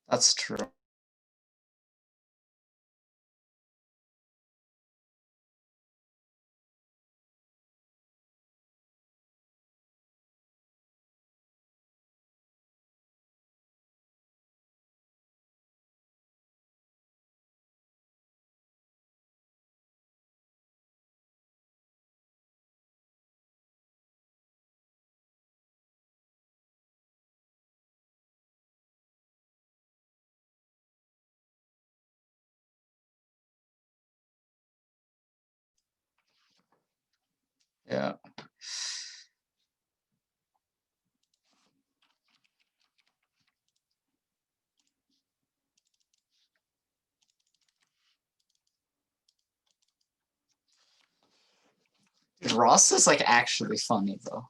That's true. Yeah. Dude, Ross is like actually funny though.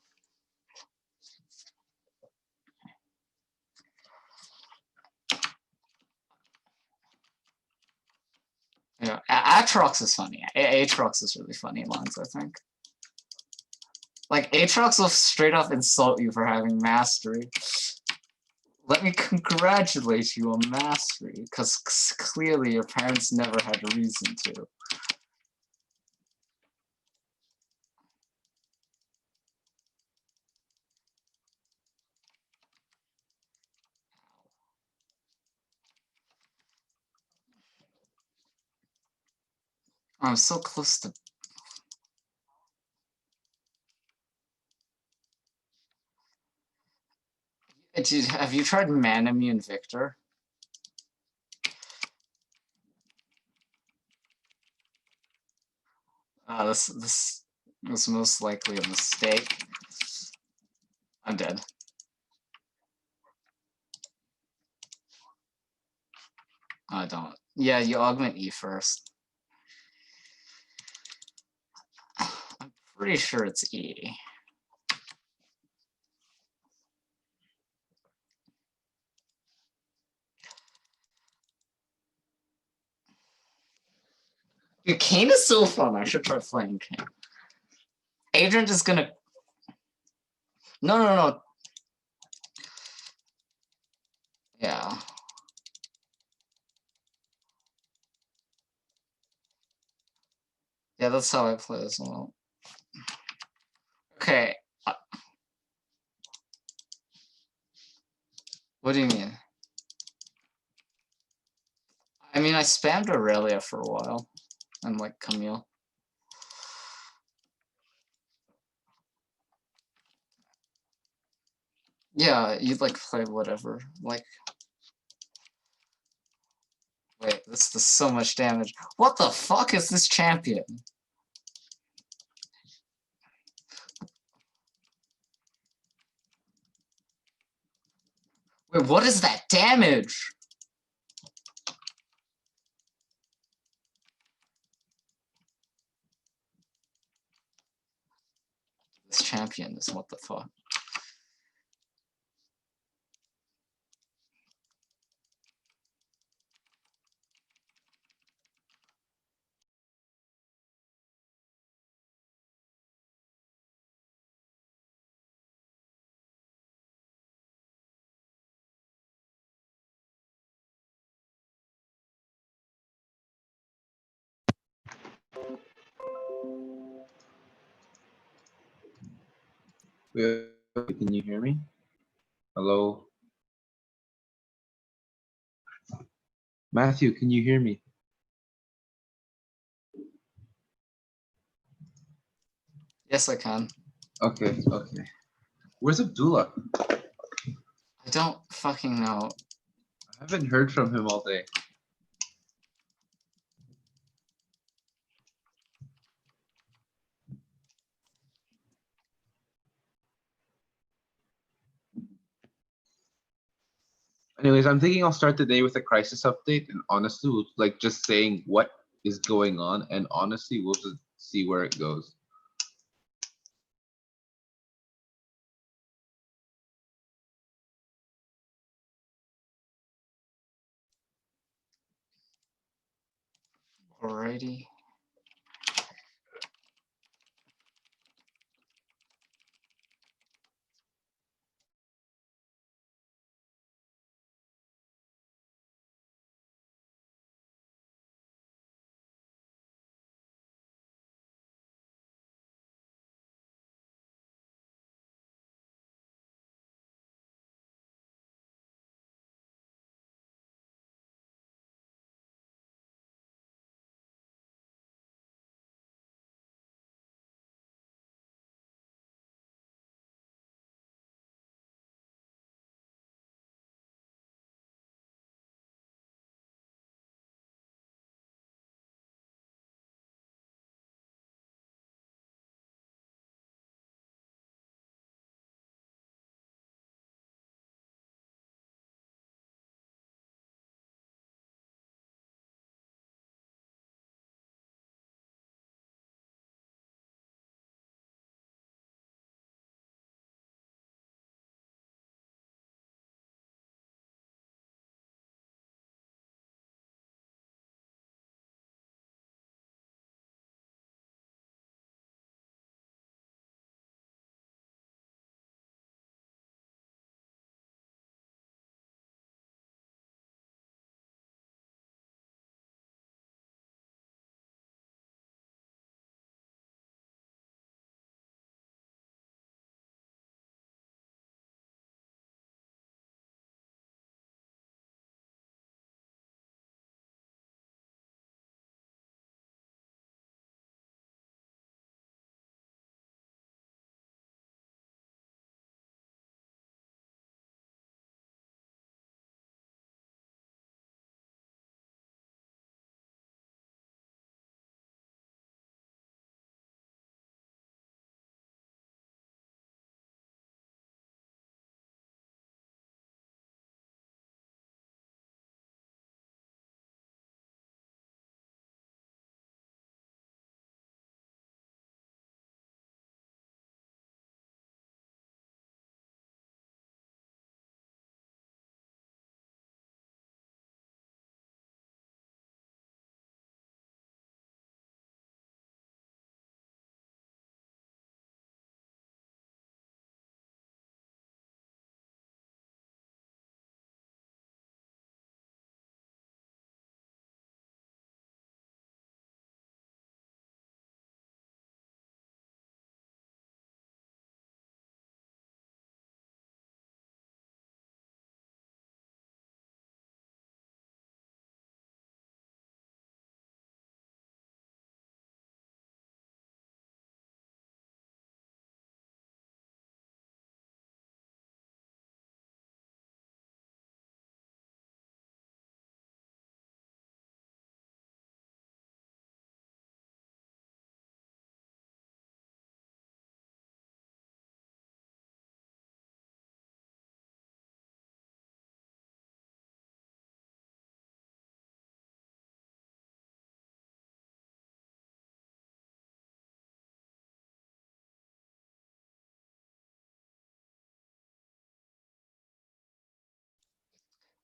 Yeah, Atrox is funny. Atrox is really funny in lines, I think. Like, Atrox will straight up insult you for having mastery. Let me congratulate you on mastery, because clearly your parents never had a reason to. I'm so close to... Dude, have you tried Manamune Victor? This was most likely a mistake. I'm dead. I don't. Yeah, you augment E first. I'm pretty sure it's E. Dude, Kane is so fun. I should try playing Kane. Adrian is gonna... No. Yeah. Yeah, that's how I play as well. Okay. What do you mean? I mean, I spammed Aurelia for a while. And, like, Camille. Yeah, you'd, like, play whatever. Like... Wait, this does so much damage. What the fuck is this champion? Wait, what is that damage? This champion is what the fuck. Can you hear me? Hello? Matthew, can you hear me? Yes, I can. Okay. Where's Abdullah? I don't fucking know. I haven't heard from him all day. Anyways, I'm thinking I'll start the day with a crisis update, and honestly, we'll, like, just saying what is going on, and honestly, we'll just see where it goes. Alrighty.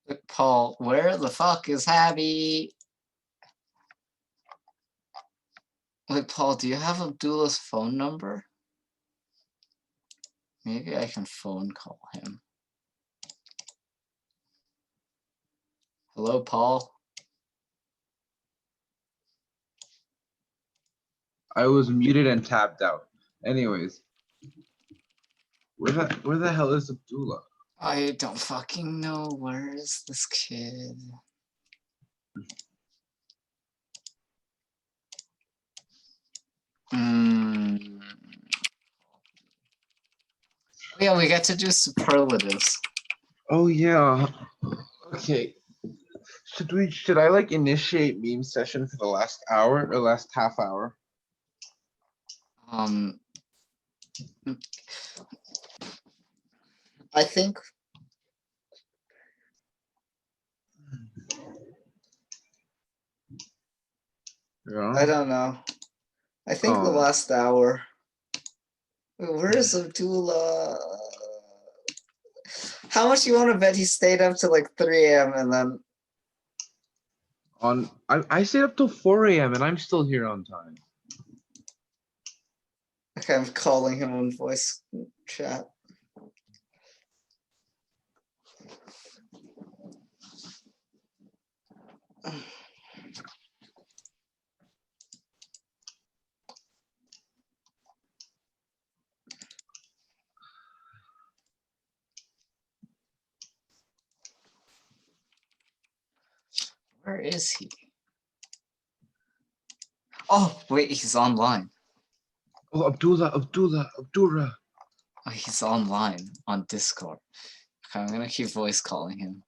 Wait, Paul, where the fuck is Abby? Wait, Paul, do you have Abdullah's phone number? Maybe I can phone call him. Hello, Paul? I was muted and tapped out. Anyways, where the hell is Abdullah? I don't fucking know. Where is this kid? Yeah, we get to do superlatives. Oh yeah. Okay. Should I like initiate meme session for the last hour or last half hour? I think Yeah. I don't know. I think the last hour. Wait, where is Abdullah? How much you want to bet he stayed up to like 3 a.m. and then I stayed up till 4 a.m. and I'm still here on time. okay, I'm calling him on voice chat. Where is he? Oh, wait, he's online. Oh, Abdullah. Oh, he's online on Discord. Okay, I'm gonna keep voice calling him.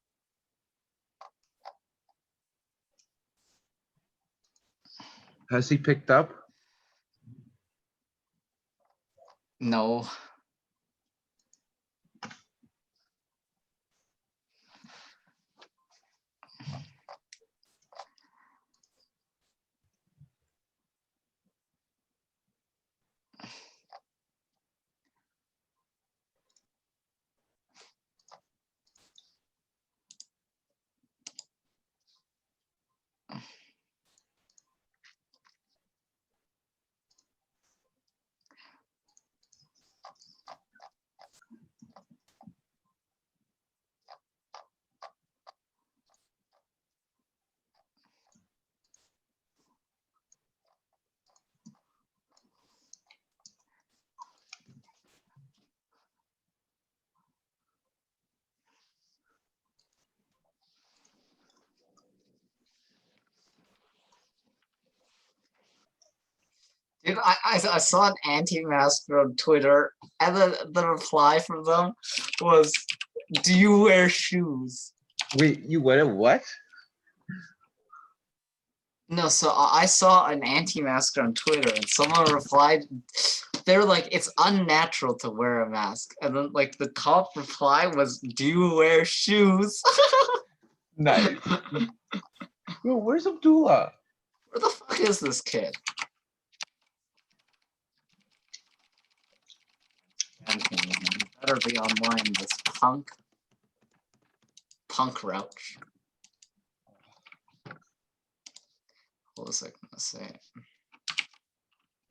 Has he picked up? No. Dude, I saw an anti-masker on Twitter, and then the reply from them was, "Do you wear shoes?" Wait, you what? No, so I saw an anti-masker on Twitter, and someone replied, they were like, "It's unnatural to wear a mask," and then like the top reply was, "Do you wear shoes?" Nice. Yo, where's Abdullah? Where the fuck is this kid? You better be online, this punk rouch. What was I gonna say?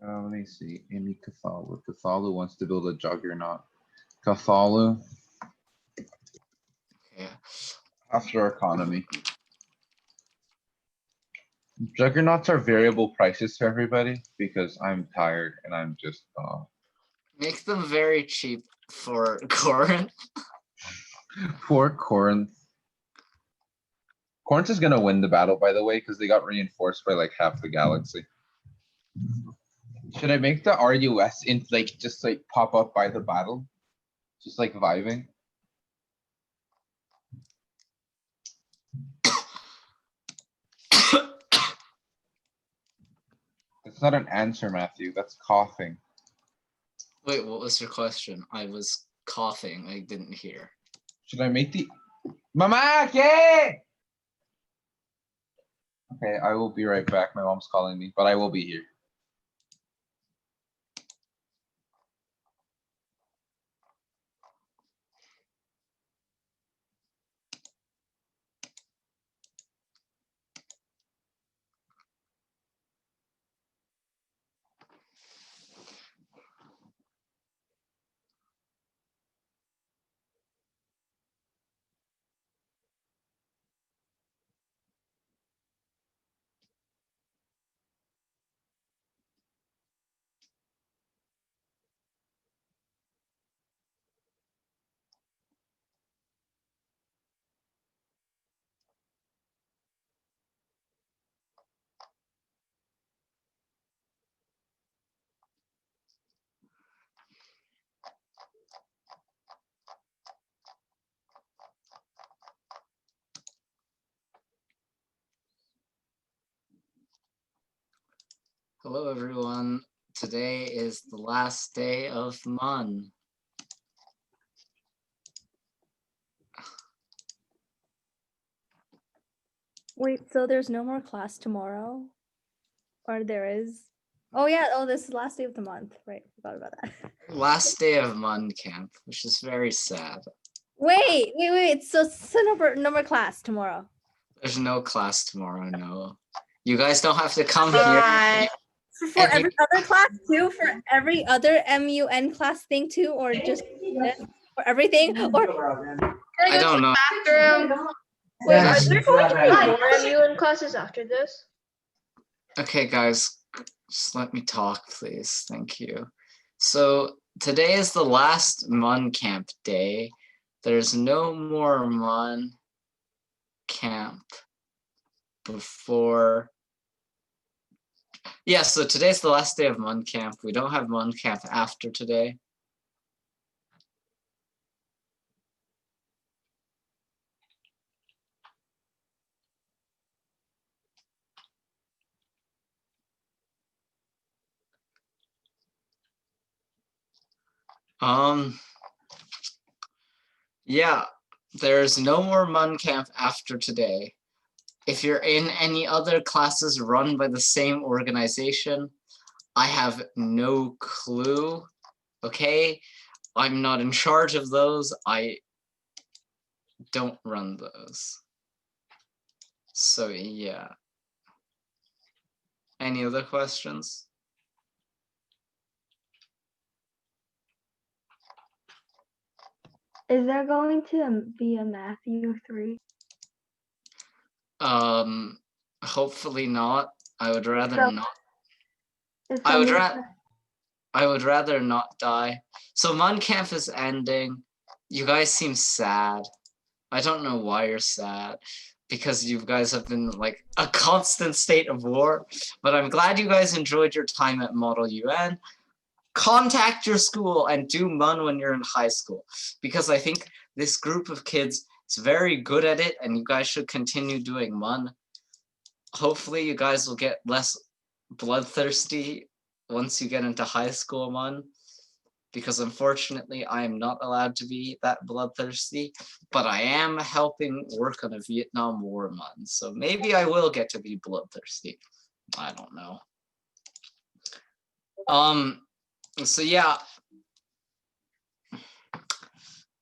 Let me see. Amy Cathalu. Cathalu wants to build a juggernaut. Cathalu. Yeah. After economy. Juggernauts are variable prices for everybody because I'm tired and I'm just Make them very cheap for Corinth. for Corinth. Corinth is gonna win the battle, by the way, because they got reinforced by like half the galaxy. Should I make the RUS in like just like pop up by the battle? Just like vibing? That's not an answer, Matthew. That's coughing. Wait, what was your question? I was coughing. I didn't hear. Should I make the Mama? ¿Qué? Okay, I will be right back. My mom's calling me, but I will be here. Hello, everyone. Today is the last day of MUN. Wait, so there's no more class tomorrow? Or there is? Oh yeah, oh, this is the last day of the month. Right, forgot about that. Last day of MUN camp, which is very sad. Wait. So no more class tomorrow. There's no class tomorrow, no. You guys don't have to come here. For And every other class too? For every other MUN class thing too? Or just this? For everything? Or I don't know. Bathroom. Wait, are there going to be more MUN classes after this? Okay, guys, just let me talk, please. Thank you. So today is the last MUN camp day. There's no more MUN camp before. Yeah, so today's the last day of MUN camp. We don't have MUN camp after today. Yeah, there's no more MUN camp after today. If you're in any other classes run by the same organization, I have no clue, okay? I'm not in charge of those. I don't run those. So yeah. Any other questions? Is there going to be a Matthew 3? Hopefully not. I would rather So- not. Is I would somebody- I would rather not die. So MUN camp is ending. You guys seem sad. I don't know why you're sad, because you guys have been like a constant state of war, but I'm glad you guys enjoyed your time at Model UN. Contact your school and do MUN when you're in high school, because I think this group of kids is very good at it and you guys should continue doing MUN. Hopefully you guys will get less bloodthirsty once you get into high school MUN, because unfortunately I am not allowed to be that bloodthirsty, but I am helping work on a Vietnam War MUN, so maybe I will get to be bloodthirsty. I don't know. So yeah.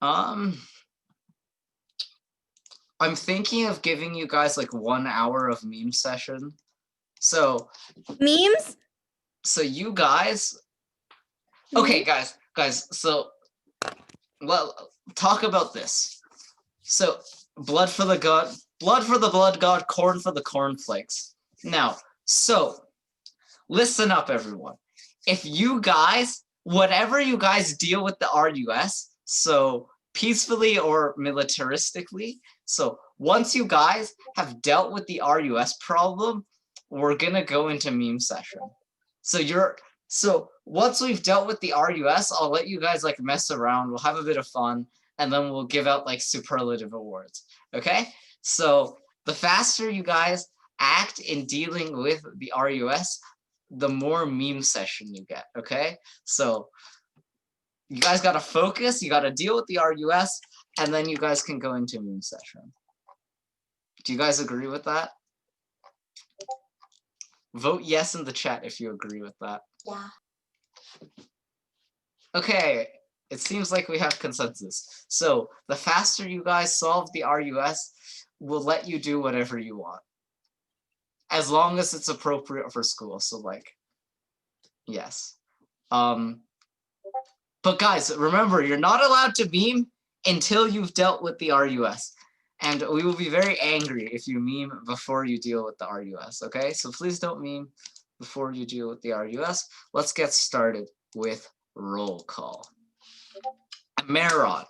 I'm thinking of giving you guys like 1 hour of meme session. So memes? you guys, okay, guys, so well, talk about this. So blood for the blood god, corn for the cornflakes. Now, so listen up, everyone. If you guys, whatever you guys deal with the RUS, so peacefully or militaristically, so once you guys have dealt with the RUS problem, we're gonna go into meme session. So once we've dealt with the RUS, I'll let you guys like mess around, we'll have a bit of fun, and then we'll give out like superlative awards, okay? So the faster you guys act in dealing with the RUS, the more meme session you get, okay? So you guys gotta focus, you gotta deal with the RUS, and then you guys can go into meme session. Do you guys agree with that? Vote yes in the chat if you agree with that. Yeah. Okay, it seems like we have consensus. So the faster you guys solve the RUS, we'll let you do whatever you want, as long as it's appropriate for school. So like, yes. But guys, remember, you're not allowed to meme until you've dealt with the RUS. And we will be very angry if you meme before you deal with the RUS, okay? So please don't meme before you deal with the RUS. Let's get started with roll call. Merod.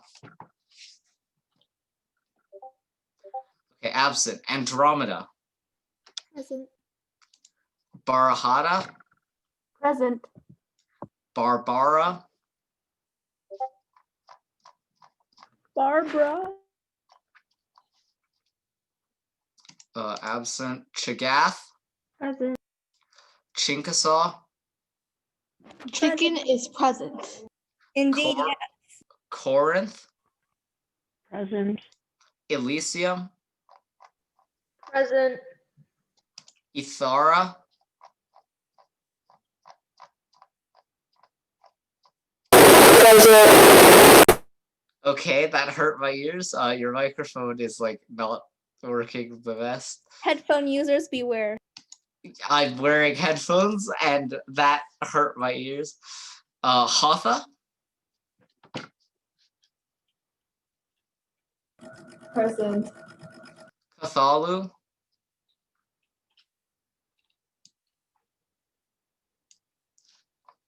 Okay, absent. Andromeda. Present. Barahata. Present. Barbara. Barbara? Absent. Chagath. Present. Chickasaw, Chicken is present. Indeed, Cor- yeah. Corinth, Present. Elysium, Present. Ithara, okay, that hurt my ears. Your microphone is like not working the best. Headphone users beware. I'm wearing headphones and that hurt my ears. Hotha, Present. Cthulhu,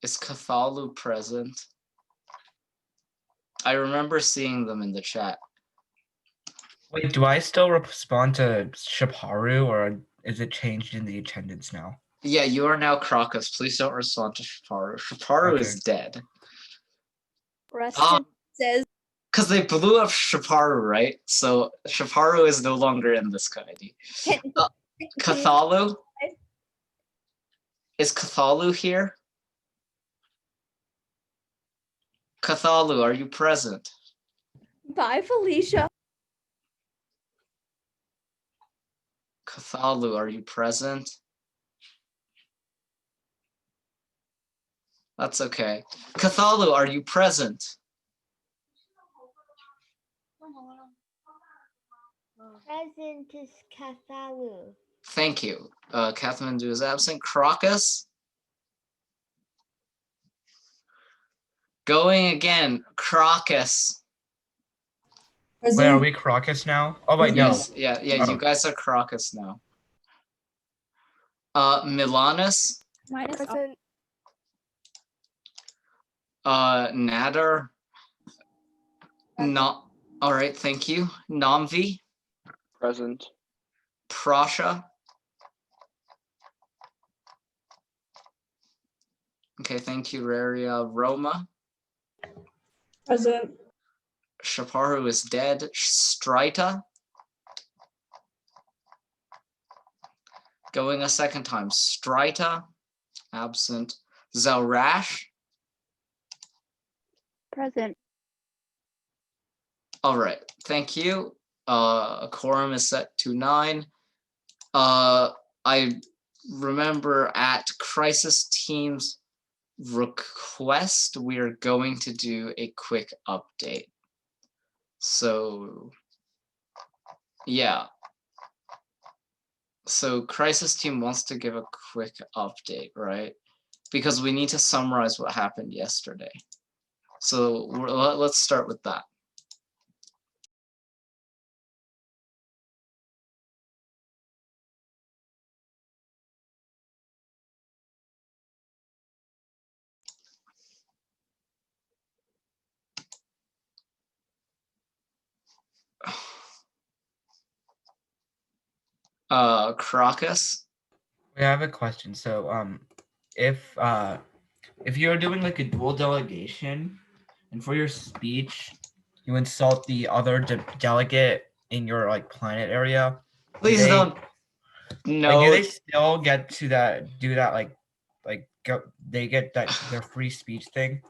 is Cthulhu present? I remember seeing them in the chat. Wait, do I still respond to Shaparu, or is it changed in the attendance now? Yeah, you are now Crocus. Please don't respond to Shaparu. Shaparu is dead. Preston says Because they blew up Shaparu, right? So Shaparu is no longer in this committee. can Cthulhu? Is Cthulhu here? Cthulhu, are you present? bye, Felicia. Cthulhu, are you present? That's okay. Cthulhu, are you present? Present is Cthulhu. Thank you. Kathmandu is absent. Crocus? Going again. Crocus. Wait, are we Crocus now? Oh wait, no. Yes, yeah, Oh. you guys are Crocus now. Milanus? Minus off. Present. Nader? Not. All right, thank you. Namvi? Present. Prasha? Okay, thank you, Raria. Roma? Present. Shaparu is dead. Strita? Going a second time. Strita? Absent. Zelrash? Present. All right, thank you. A quorum is set to 9. I remember at Crisis Team's request, we are going to do a quick update. So, yeah. So Crisis Team wants to give a quick update, right? Because we need to summarize what happened yesterday. So let's start with that. Crocus? Wait, I have a question. So, if you're doing like a dual delegation, and for your speech, you insult the other delegate in your like planet area. Please they- don't. No. Like, do they still get to do that they get that their free speech thing?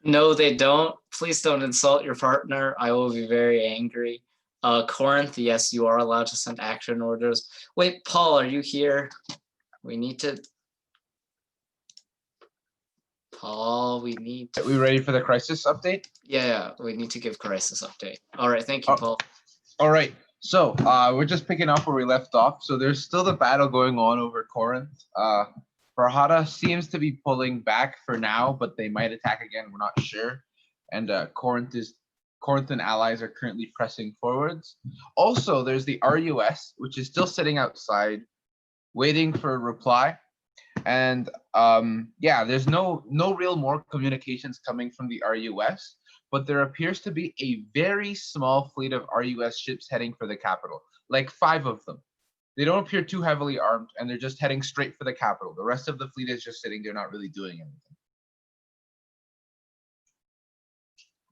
No, they don't. Please don't insult your partner. I will be very angry. Corinth, yes, you are allowed to send action orders. Wait, Paul, are you here? We need to. Paul, we need to. Are we ready for the crisis update? Yeah, we need to give crisis update. All right, thank you, Paul. All right. So we're just picking up where we left off. So there's still the battle going on over Corinth. Farhada seems to be pulling back for now, but they might attack again. We're not sure. And Corinth and allies are currently pressing forwards. Also, there's the RUS, which is still sitting outside, waiting for a reply. And yeah, there's no real more communications coming from the RUS, but there appears to be a very small fleet of RUS ships heading for the capital, like 5 of them. They don't appear too heavily armed, and they're just heading straight for the capital. The rest of the fleet is just sitting there, not really doing anything.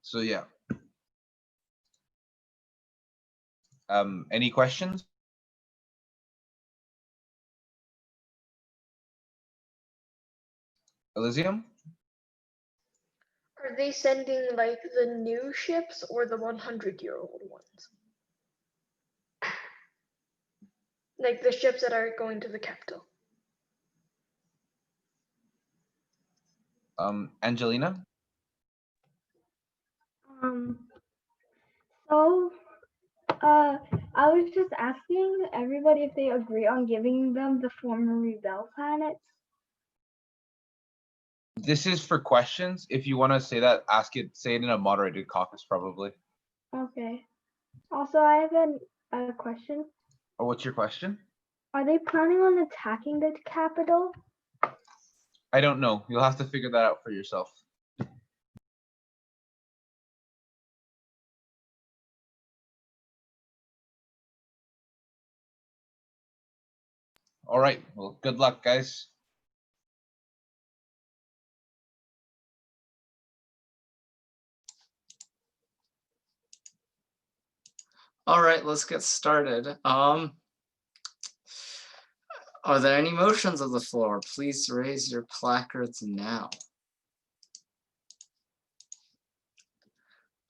So yeah. Any questions? Elysium? Are they sending like the new ships or the 100-year-old ones? Like the ships that are going to the capital. Angelina? So, I was just asking everybody if they agree on giving them the former rebel planets. This is for questions. If you want to say that, say it in a moderated caucus, probably. Okay. Also, I have a question. Or what's your question? Are they planning on attacking the capital? I don't know. You'll have to figure that out for yourself. All right. Well, good luck, guys. All right, let's get started. Are there any motions of the floor? Please raise your placards now.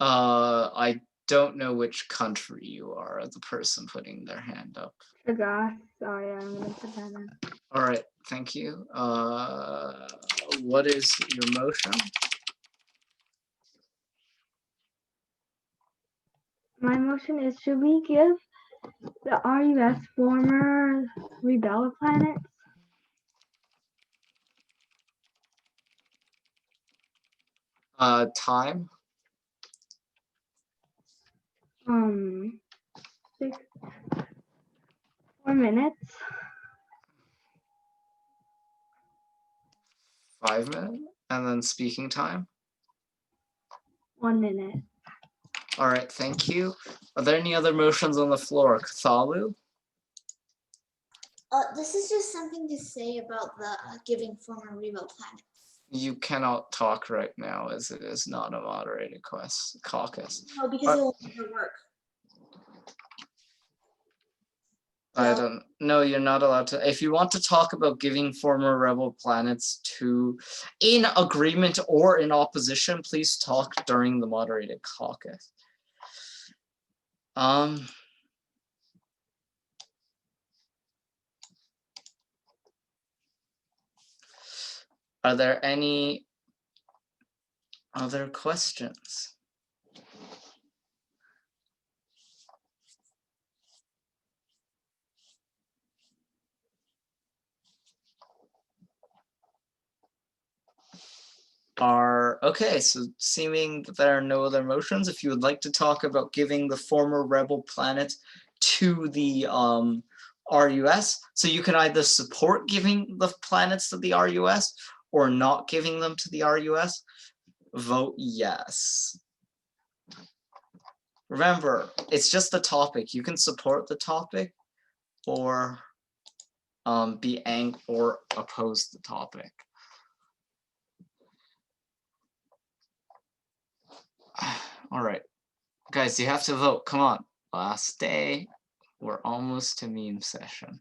I don't know which country you are, the person putting their hand up. Forgot. Sorry, I'm gonna put that in. All right, thank you. What is your motion? My motion is, should we give the RUS former rebel planets? Time? 4 minutes. 5 minutes? And then speaking time? 1 minute. All right, thank you. Are there any other motions on the floor? Cthulhu? This is just something to say about the giving former rebel planets. You cannot talk right now as it is not a moderated caucus. No, because it will never work. I don't know. You're not allowed to. If you want to talk about giving former rebel planets to in agreement or in opposition, please talk during the moderated caucus. Are there any other questions? Okay, so seeming that there are no other motions, if you would like to talk about giving the former rebel planets to the RUS, so you can either support giving the planets to the RUS or not giving them to the RUS, vote yes. Remember, it's just a topic. You can support the topic or be angry or oppose the topic. All right, guys, you have to vote. Come on. Last day. We're almost to meme session.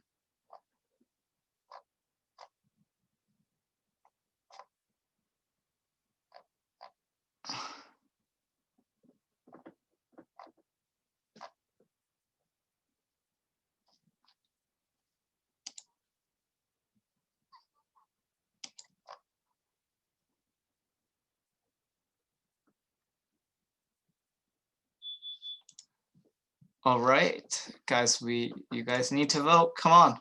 All right, guys, you guys need to vote. Come on.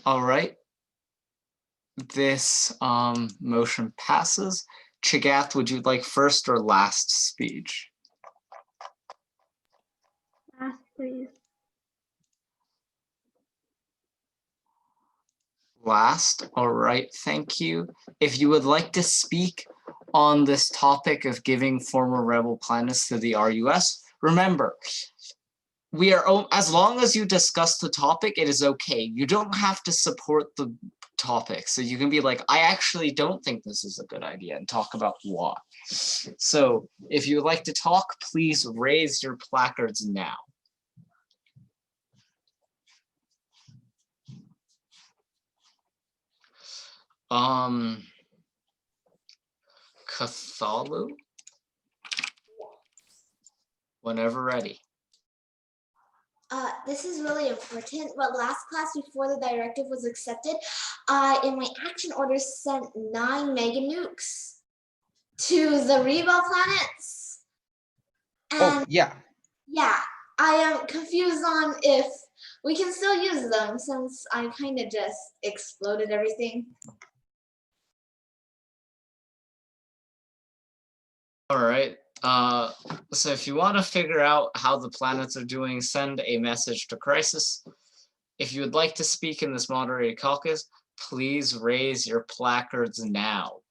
All right. This motion passes. Chigath, would you like first or last speech? Last, please. Last. All right, thank you. If you would like to speak on this topic of giving former rebel planets to the RUS, remember, we are, as long as you discuss the topic, it is okay. You don't have to support the topic. So you can be like, I actually don't think this is a good idea, and talk about why. So if you would like to talk, please raise your placards now. Cthulhu? Whenever ready. This is really important. But last class, before the directive was accepted, in my action orders sent 9 mega nukes to the Rebel planets. Oh, And yeah. yeah, I am confused on if we can still use them since I kind of just exploded everything. All right. So if you want to figure out how the planets are doing, send a message to Crisis. If you would like to speak in this moderated caucus, please raise your placards now.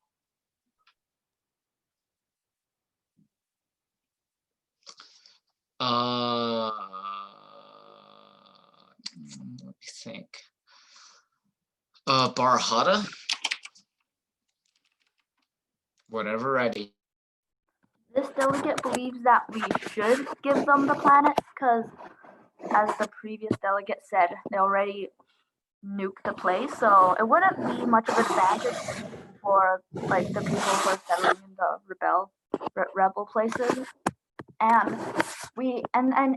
Let me think. Barhata? Whenever ready. This delegate believes that we should give them the planets because, as the previous delegate said, they already nuked the place, so it wouldn't be much of an advantage for like the people who are settling in the rebel places. And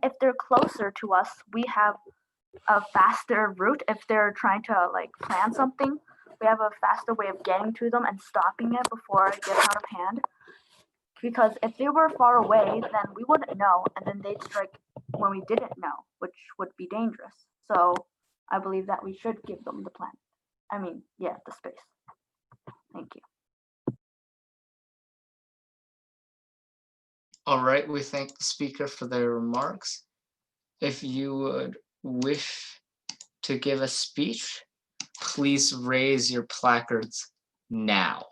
if they're closer to us, we have a faster route. If they're trying to like plan something, we have a faster way of getting to them and stopping it before it gets out of hand. Because if they were far away, then we wouldn't know, and then they'd strike when we didn't know, which would be dangerous. So I believe that we should give them the planet. The space. Thank you. All right, we thank the speaker for their remarks. If you would wish to give a speech, please raise your placards now.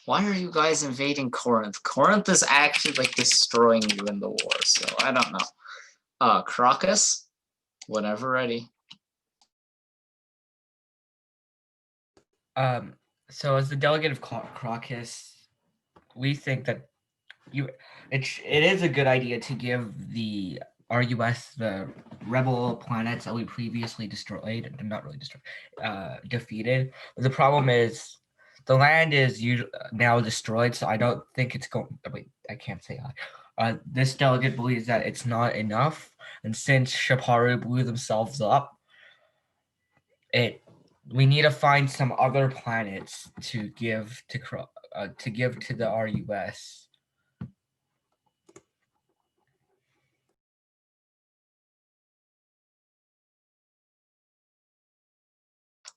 Why are you guys invading Corinth? Corinth is actually like destroying you in the war, so I don't know. Crocus, whenever ready. So as the delegate of Crocus, we think that it is a good idea to give the RUS the rebel planets that we previously destroyed, not really destroyed, defeated. But the problem is the land is now destroyed, so I don't think it's going. Wait, I can't say that. This delegate believes that it's not enough, and since Shaparu blew themselves up, we need to find some other planets to give to the RUS.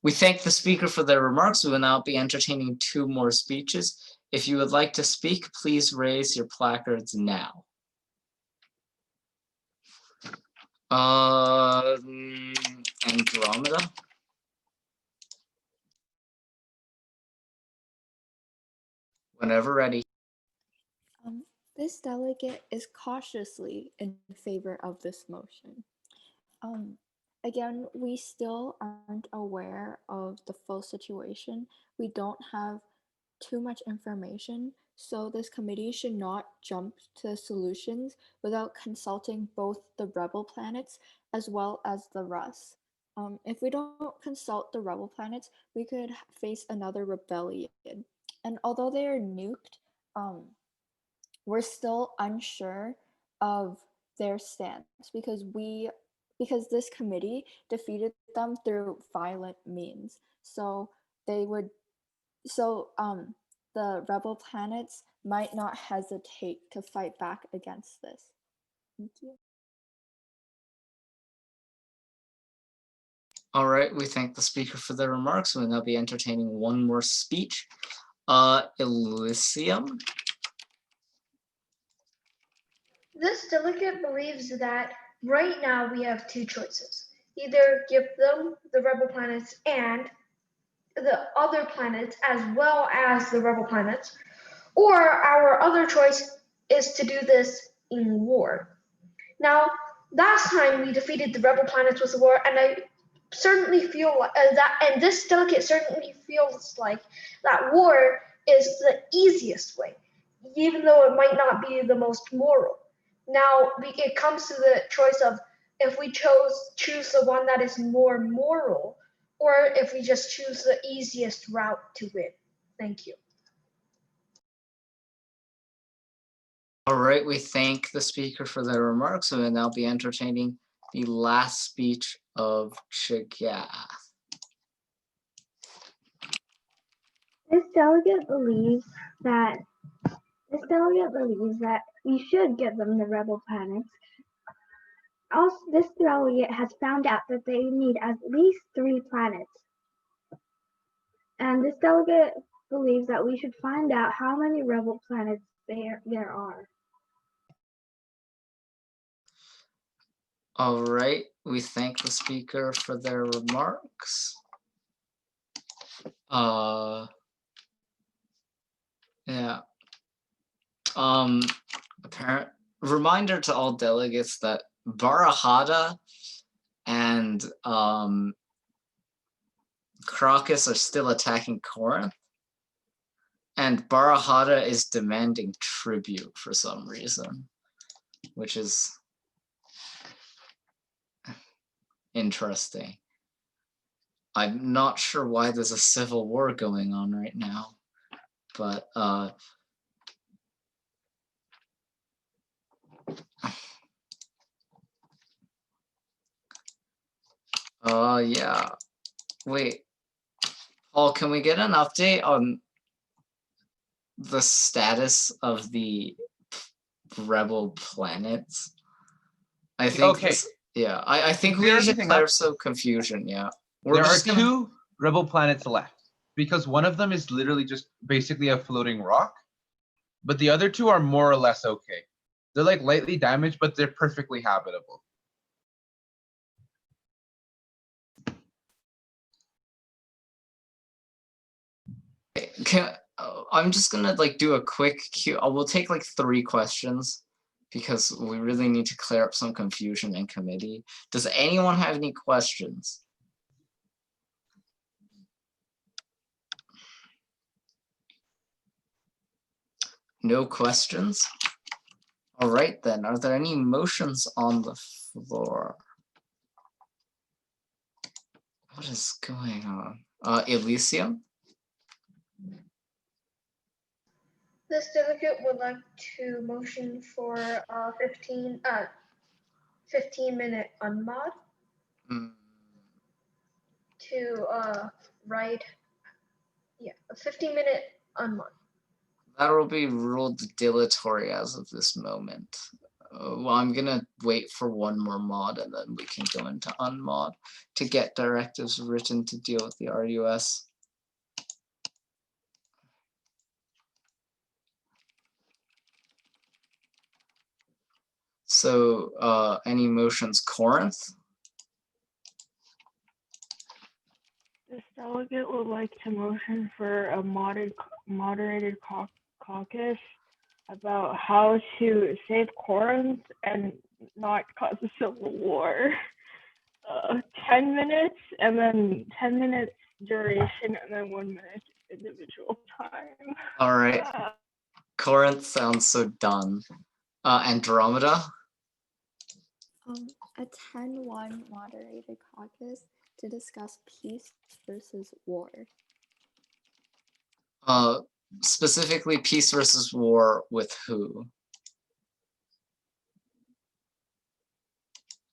We thank the speaker for their remarks. We will now be entertaining 2 more speeches. If you would like to speak, please raise your placards now. Andromeda. Whenever ready. This delegate is cautiously in favor of this motion. Again, we still aren't aware of the full situation. We don't have too much information, so this committee should not jump to solutions without consulting both the rebel planets as well as the Rus. If we don't consult the rebel planets, we could face another rebellion. And although they are nuked, we're still unsure of their stance because this committee defeated them through violent means. So the rebel planets might not hesitate to fight back against this. Thank you. All right, we thank the speaker for their remarks. We'll now be entertaining 1 more speech. Elysium. This delegate believes that right now we have 2 choices. Either give them the rebel planets and the other planets as well as the rebel planets, or our other choice is to do this in war. Now, last time we defeated the rebel planets with a war, and I certainly feel like that, and this delegate certainly feels like that war is the easiest way, even though it might not be the most moral. Now it comes to the choice of if we choose the one that is more moral, or if we just choose the easiest route to win. Thank you. All right, we thank the speaker for their remarks. We will now be entertaining the last speech of Chagath. This delegate believes that we should give them the rebel planets. Also, this delegate has found out that they need at least 3 planets. And this delegate believes that we should find out how many rebel planets there are. All right, we thank the speaker for their remarks. Yeah. Apparent reminder to all delegates that Barahada and Crocus are still attacking Corinth, and Barahada is demanding tribute for some reason, which is interesting. I'm not sure why there's a civil war going on right now, but yeah. Wait, Paul, can we get an update on the status of the rebel planets? I think Okay. yeah, I think we clear should everything clear up. some confusion, yeah. There are 2 rebel planets left, because one of them is literally just basically a floating rock, but the other 2 are more or less okay. They're like lightly damaged, but they're perfectly habitable. I'm just gonna like do a quick Q. We'll take like 3 questions because we really need to clear up some confusion in committee. Does anyone have any questions? No questions? All right then, are there any motions on the floor? What is going on? Elysium? This delegate would like to motion for 15-minute unmod to write, a 15-minute unmod. That will be ruled dilatory as of this moment. Well, I'm gonna wait for one more mod and then we can go into unmod to get directives written to deal with the RUS. So, any motions, Corinth? This delegate would like to motion for a moderated caucus about how to save Corinth and not cause a civil war. 10 minutes and then 10 minutes duration and then 1 minute individual time. All right. Corinth sounds so done. Andromeda? Attend 1 moderated caucus to discuss peace versus war. Specifically peace versus war with who?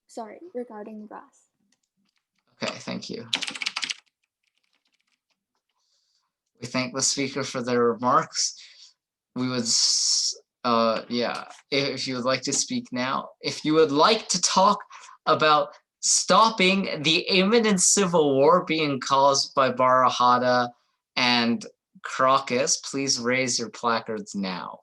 Sorry, regarding Russ. Okay, thank you. We thank the speaker for their remarks. We would, yeah, if you would like to speak now, if you would like to talk about stopping the imminent civil war being caused by Barahada and Crocus, please raise your placards now.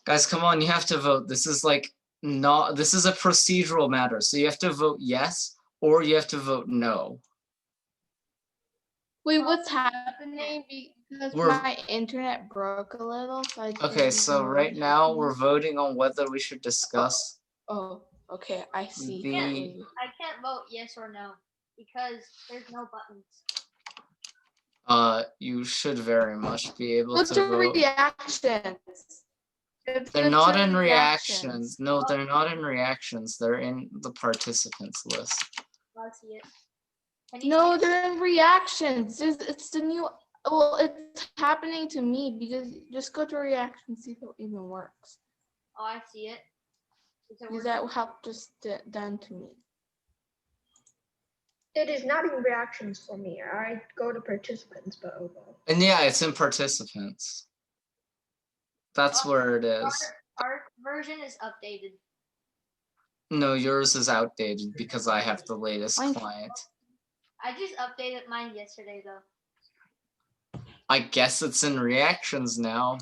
Guys, come on, you have to vote. This is like not, this is a procedural matter. So you have to vote yes, or you have to vote no. Wait, what's happening? Because We're- my internet broke a little, so I Okay, didn't so know right what now happened. we're voting on whether we should discuss Oh, okay, I see. the, I can't vote yes or no because there's no buttons. you should very much be able What's to the vote. reactions? They're not in reactions. No, they're not in reactions. They're in the participants list. Oh, I see it. No, they're in reactions. It's the new. Well, it's happening to me because just go to reactions, see if it even works. Oh, I see it. Is it Because working? that helped just done to me. It is not in reactions for me. I go to participants, but oh well. And yeah, it's in participants. That's where it is. Our version is updated. No, yours is outdated because I have the latest Mine- client. I just updated mine yesterday though. I guess it's in reactions now.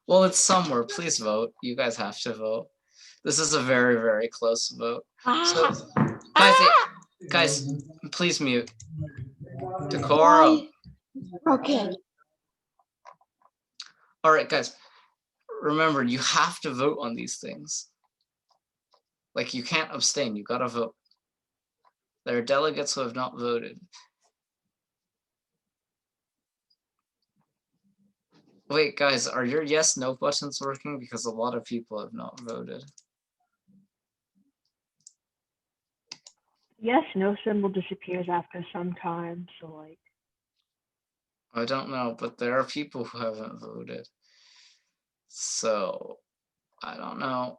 Well, it's somewhere. Please vote. You guys have to vote. This is a very, very close vote. So, guys, please mute. Decoro. Okay. All right, guys. Remember, you have to vote on these things. Like, you can't abstain. You gotta vote. There are delegates who have not voted. Wait, guys, are your yes, no buttons working? Because a lot of people have not voted. Yes, no symbol disappears after some time, so like. I don't know, but there are people who haven't voted. So, I don't know.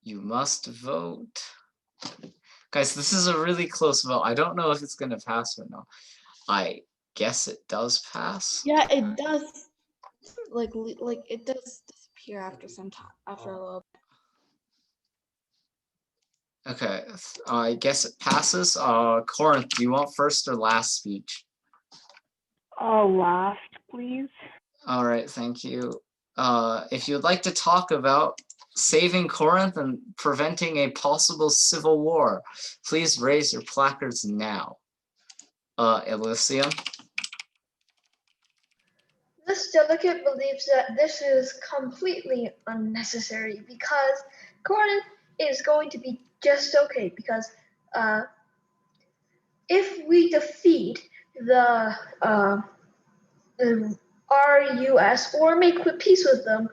You must vote. Guys, this is a really close vote. I don't know if it's going to pass or not. I guess it does pass. Yeah, it does. Like it does disappear after some time, after a little. Okay, I guess it passes. Corinth, do you want first or last speech? Last, please. All right, thank you. If you'd like to talk about saving Corinth and preventing a possible civil war, please raise your placards now. Elysium. This delegate believes that this is completely unnecessary because Corinth is going to be just okay because if we defeat the RUS or make peace with them,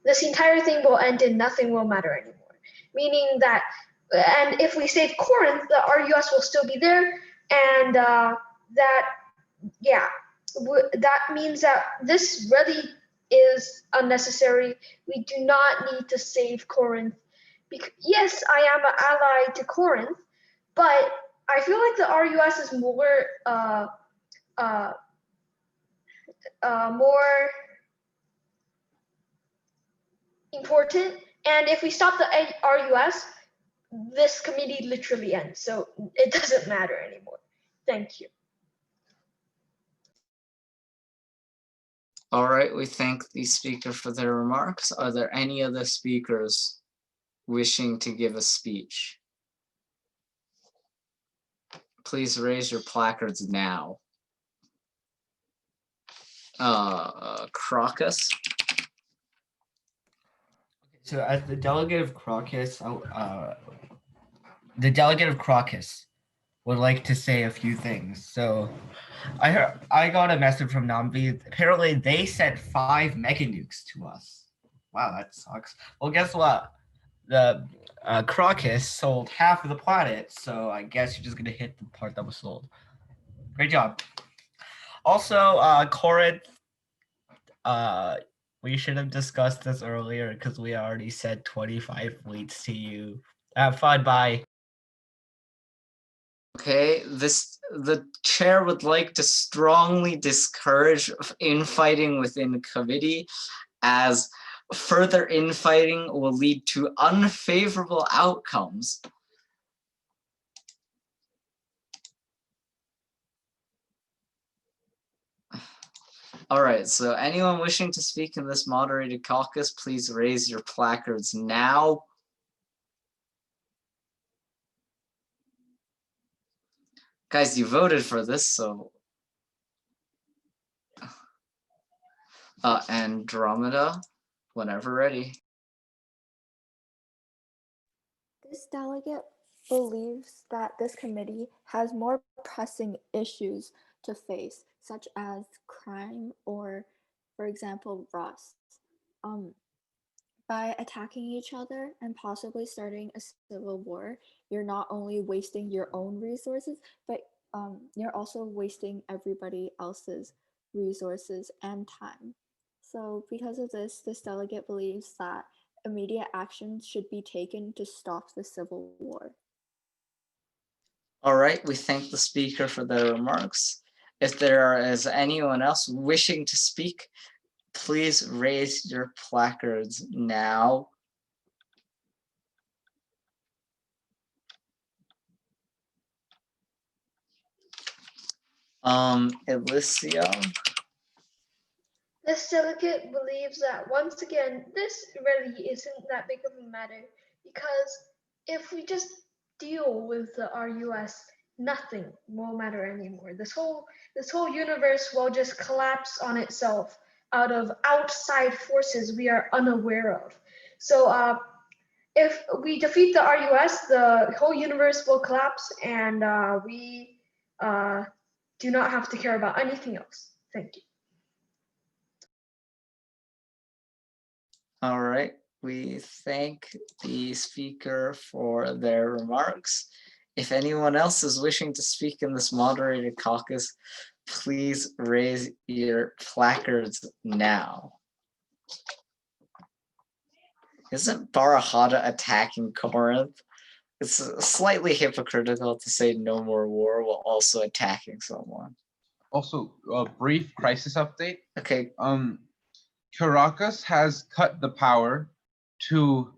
this entire thing will end and nothing will matter anymore. Meaning that, and if we save Corinth, the RUS will still be there, and that means that this really is unnecessary. We do not need to save Corinth. Yes, I am an ally to Corinth, but I feel like the RUS is more more important. And if we stop the RUS, this committee literally ends. So it doesn't matter anymore. Thank you. All right, we thank the speaker for their remarks. Are there any other speakers wishing to give a speech? Please raise your placards now. Crocus. So as the delegate of Crocus, the delegate of Crocus would like to say a few things. So I got a message from Nambi. Apparently they sent 5 mega nukes to us. Wow, that sucks. Well, guess what? The Crocus sold half of the planet, so I guess you're just gonna hit the part that was sold. Great job. Also, Corinth, we should have discussed this earlier because we already said 25 fleets to you. Have fun, bye. Okay, the chair would like to strongly discourage infighting within committee, as further infighting will lead to unfavorable outcomes. All right, so anyone wishing to speak in this moderated caucus, please raise your placards now. Guys, you voted for this, so. Andromeda, whenever ready. This delegate believes that this committee has more pressing issues to face, such as crime or, for example, rust. By attacking each other and possibly starting a civil war, you're not only wasting your own resources, but you're also wasting everybody else's resources and time. So because of this, this delegate believes that immediate actions should be taken to stop the civil war. All right, we thank the speaker for their remarks. If there is anyone else wishing to speak, please raise your placards now. Elysium. This delegate believes that once again, this really isn't that big of a matter because if we just deal with the RUS, nothing will matter anymore. This whole universe will just collapse on itself out of outside forces we are unaware of. So if we defeat the RUS, the whole universe will collapse and we do not have to care about anything else. Thank you. All right, we thank the speaker for their remarks. If anyone else is wishing to speak in this moderated caucus, please raise your placards now. Isn't Barahata attacking Corinth? It's slightly hypocritical to say no more war while also attacking someone. Also, a brief crisis update. Okay. Caracas has cut the power to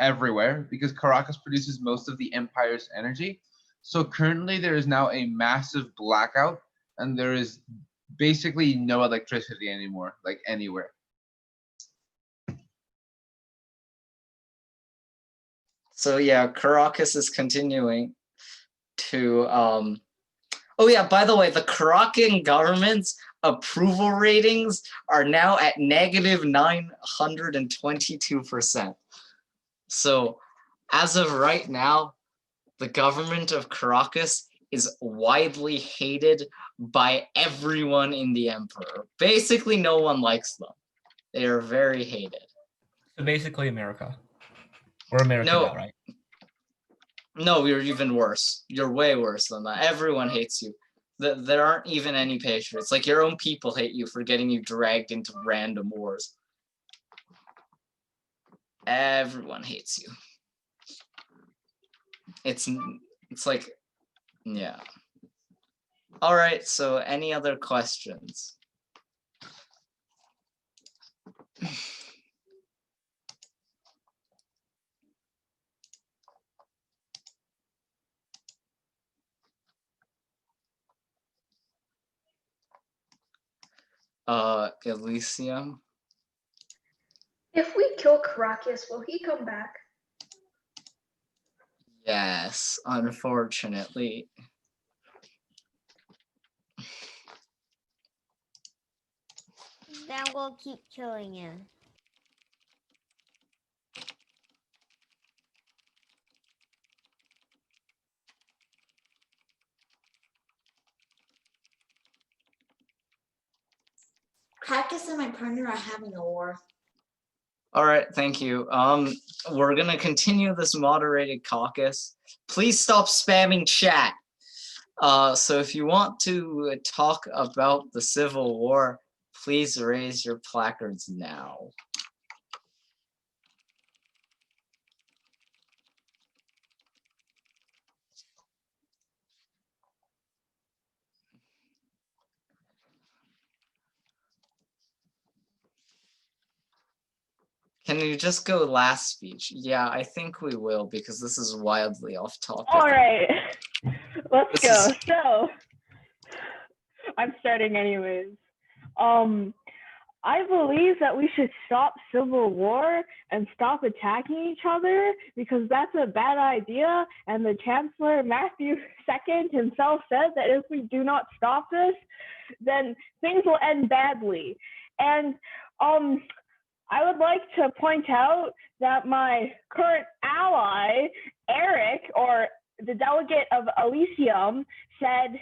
everywhere because Caracas produces most of the empire's energy. So currently there is now a massive blackout and there is basically no electricity anymore, like anywhere. So yeah, Caracas is continuing to oh yeah, by the way, the Caracan government's approval ratings are now at negative 922%. So as of right now, the government of Caracas is widely hated by everyone in the emperor. Basically, no one likes them. They are very hated. So basically America. We're America now, right? No, you're even worse. You're way worse than that. Everyone hates you. There aren't even any patriots. Like, your own people hate you for getting you dragged into random wars. Everyone hates you. It's like, yeah. All right, so any other questions? Elysium? If we kill Caracas, will he come back? Yes, unfortunately. Then we'll keep killing him. Caracas and my partner are having a war. All right, thank you. We're gonna continue this moderated caucus. Please stop spamming chat. So if you want to talk about the Civil War, please raise your placards now. Can you just go last speech? Yeah, I think we will because this is wildly off topic. All right, let's go. So I'm starting anyways. I believe that we should stop civil war and stop attacking each other because that's a bad idea. And the Chancellor Matthew II himself said that if we do not stop this, then things will end badly. And I would like to point out that my current ally, Eric, or the delegate of Elysium, said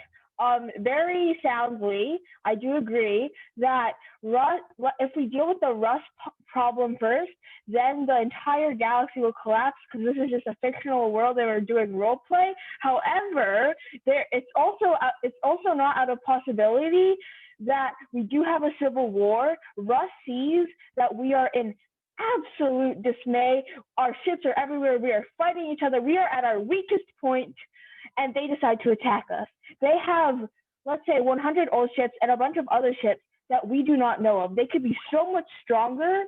very soundly, I do agree, that if we deal with the Rust problem first, then the entire galaxy will collapse because this is just a fictional world and we're doing role play. However, it's also not out of possibility that we do have a civil war. Rust sees that we are in absolute dismay. Our ships are everywhere. We are fighting each other. We are at our weakest point, and they decide to attack us. They have, let's say, 100 old ships and a bunch of other ships that we do not know of. They could be so much stronger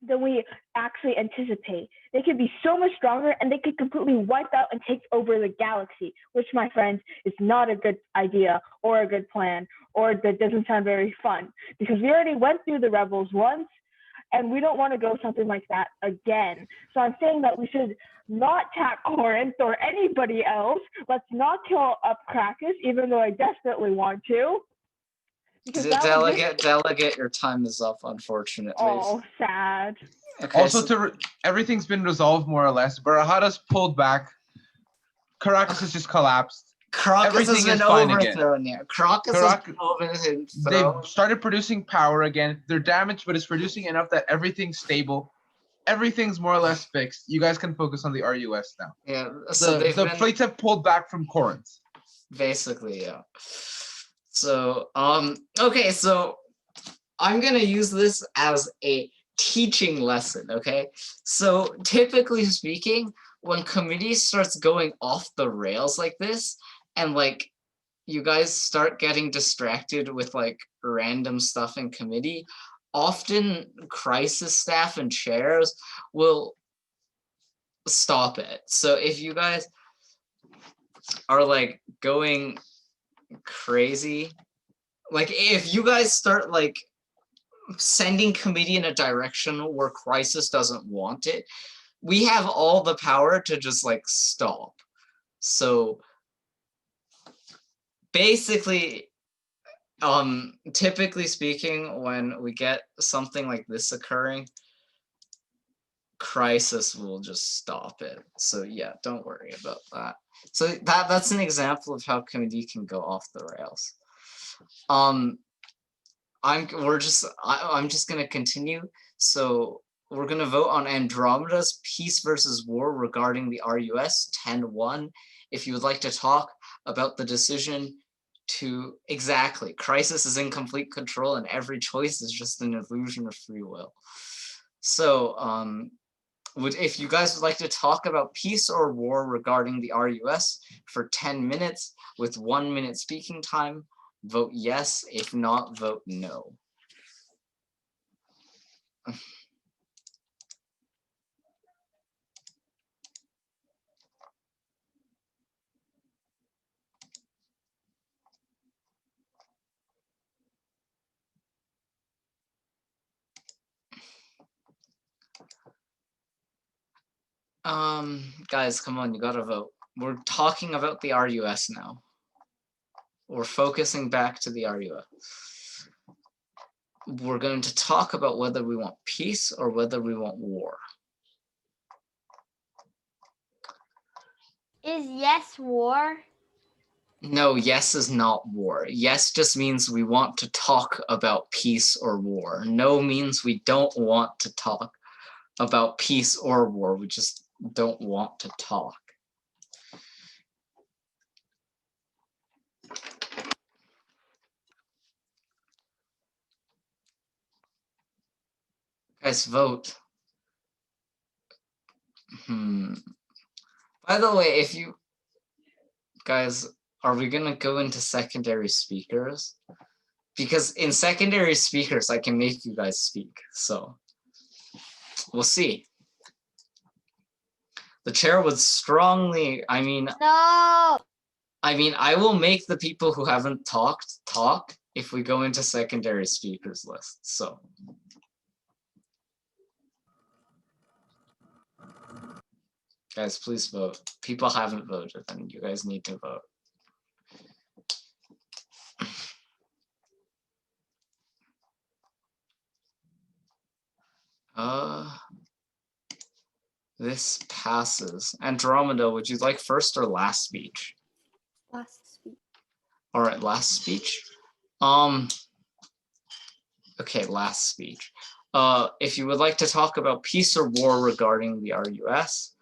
than we actually anticipate. They could be so much stronger, and they could completely wipe out and take over the galaxy, which, my friends, is not a good idea or a good plan, or that doesn't sound very fun, because we already went through the rebels once, and we don't want to go something like that again. So I'm saying that we should not attack Corinth or anybody else. Let's not kill up Krakus, even though I desperately want to. Delegate, your time is up, unfortunately. Oh, sad. Okay, Also, everything's been resolved more or less. Barahada's pulled back. Caracas has just collapsed. Crocus has been overthrown here. Crocus has been overthrown. They've started producing power again. They're damaged, but it's producing enough that everything's stable. Everything's more or less fixed. You guys can focus on the RUS now. Yeah, so the fleets have pulled back from Corinth. Basically, yeah. So, okay, so I'm gonna use this as a teaching lesson, okay? So typically speaking, when committee starts going off the rails like this, and like you guys start getting distracted with like random stuff in committee, often crisis staff and chairs will stop it. So if you guys are like going crazy, like if you guys start like sending committee in a direction where crisis doesn't want it, we have all the power to just like stop. So basically, typically speaking, when we get something like this occurring, crisis will just stop it. So yeah, don't worry about that. So that's an example of how committee can go off the rails. I'm just gonna continue. So we're gonna vote on Andromeda's Peace versus War regarding the RUS 10-1. If you would like to talk about the decision to exactly, crisis is in complete control and every choice is just an illusion of free will. So if you guys would like to talk about peace or war regarding the RUS for 10 minutes with 1 minute speaking time, vote yes. If not, vote no. Guys, come on, you gotta vote. We're talking about the RUS now. We're focusing back to the RUS. We're going to talk about whether we want peace or whether we want war. Is yes war? No, yes is not war. Yes just means we want to talk about peace or war. No means we don't want to talk about peace or war. We just don't want to talk. Guys, vote. By the way, if you guys, are we gonna go into secondary speakers? Because in secondary speakers, I can make you guys speak. So we'll see. The chair would strongly, No. I will make the people who haven't talked talk if we go into secondary speakers list. So guys, please vote. People haven't voted, and you guys need to vote. This passes. Andromeda, would you like first or last speech? Last speech. All right, last speech. Okay, last speech. If you would like to talk about peace or war regarding the RUS,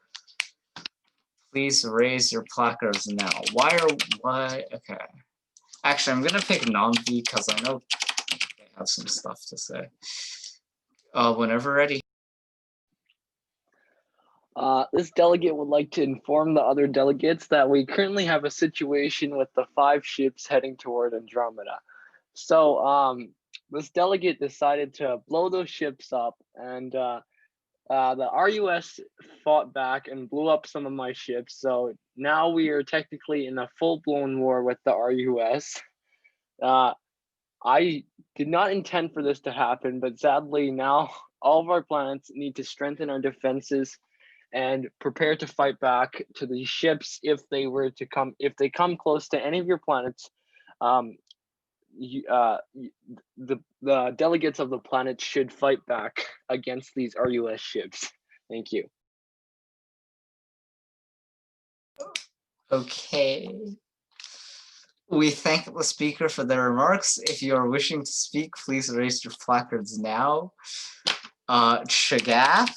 please raise your placards now. Why? Okay. Actually, I'm gonna pick Nambi because I know they have some stuff to say. Whenever ready. This delegate would like to inform the other delegates that we currently have a situation with the 5 ships heading toward Andromeda. So this delegate decided to blow those ships up, and the RUS fought back and blew up some of my ships. So now we are technically in a full-blown war with the RUS. I did not intend for this to happen, but sadly now all of our planets need to strengthen our defenses and prepare to fight back to these ships if they come close to any of your planets. The delegates of the planet should fight back against these RUS ships. Thank you. Okay. We thank the speaker for their remarks. If you are wishing to speak, please raise your placards now. Shagath.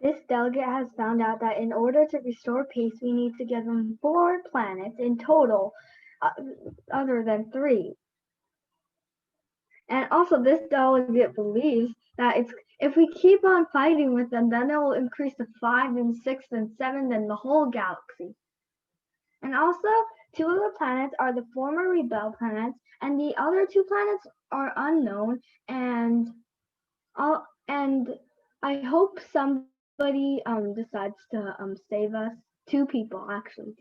This delegate has found out that in order to restore peace, we need to give them 4 planets in total, other than 3. And also, this delegate believes that if we keep on fighting with them, then it will increase to 5 and 6 and 7 and the whole galaxy. And also, 2 of the planets are the former rebel planets, and the other 2 planets are unknown. And I hope somebody decides to save us. 2 people actually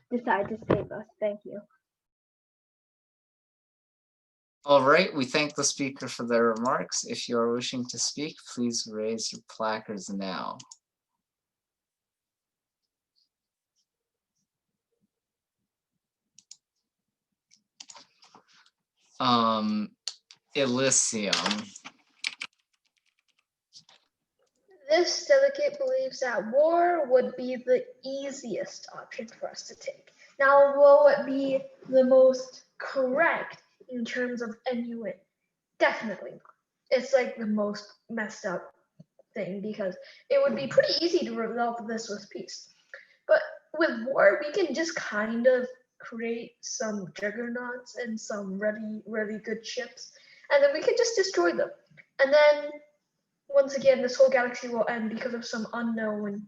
decide to save us. Thank you. All right, we thank the speaker for their remarks. If you are wishing to speak, please raise your placards now. Elysium. This delegate believes that war would be the easiest option for us to take. Now, will it be the most correct in terms of NUN? Definitely not. It's like the most messed up thing because it would be pretty easy to resolve this with peace. But with war, we can just kind of create some juggernauts and some really good ships, and then we can just destroy them. And then once again, this whole galaxy will end because of some unknown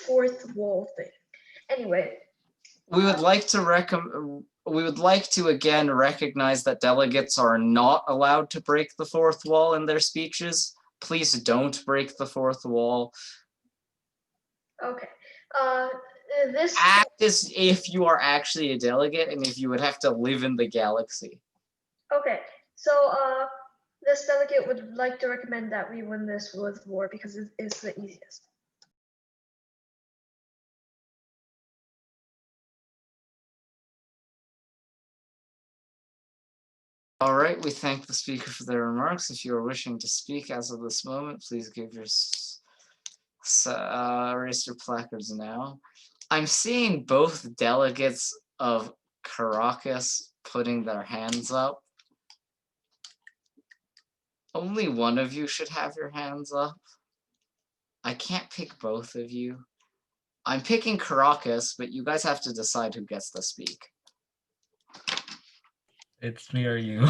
4th wall thing. Anyway, We would like to again recognize that delegates are not allowed to break the 4th wall in their speeches. Please don't break the 4th wall. okay. This Act as if you are actually a delegate and if you would have to live in the galaxy. Okay, so this delegate would like to recommend that we win this with war because it's the easiest. All right, we thank the speaker for their remarks. If you are wishing to speak as of this moment, please give your raise your placards now. I'm seeing both delegates of Caracas putting their hands up. Only one of you should have your hands up. I can't pick both of you. I'm picking Caracas, but you guys have to decide who gets to speak. It's me or you.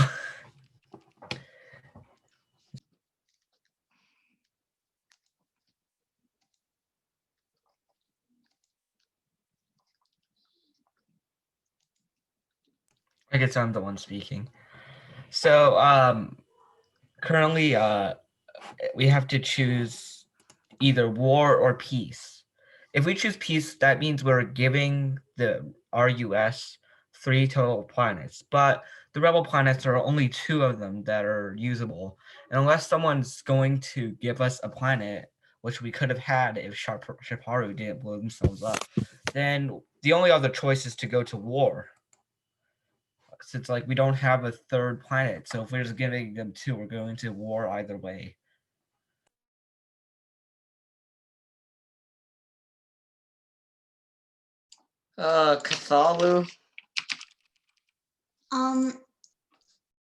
I guess I'm the one speaking. So currently we have to choose either war or peace. If we choose peace, that means we're giving the RUS 3 total planets, but the rebel planets are only 2 of them that are usable. And unless someone's going to give us a planet, which we could have had if Shaparu didn't blow themselves up, then the only other choice is to go to war. Since like we don't have a 3rd planet, so if we're just giving them 2, we're going to war either way. Cthulhu.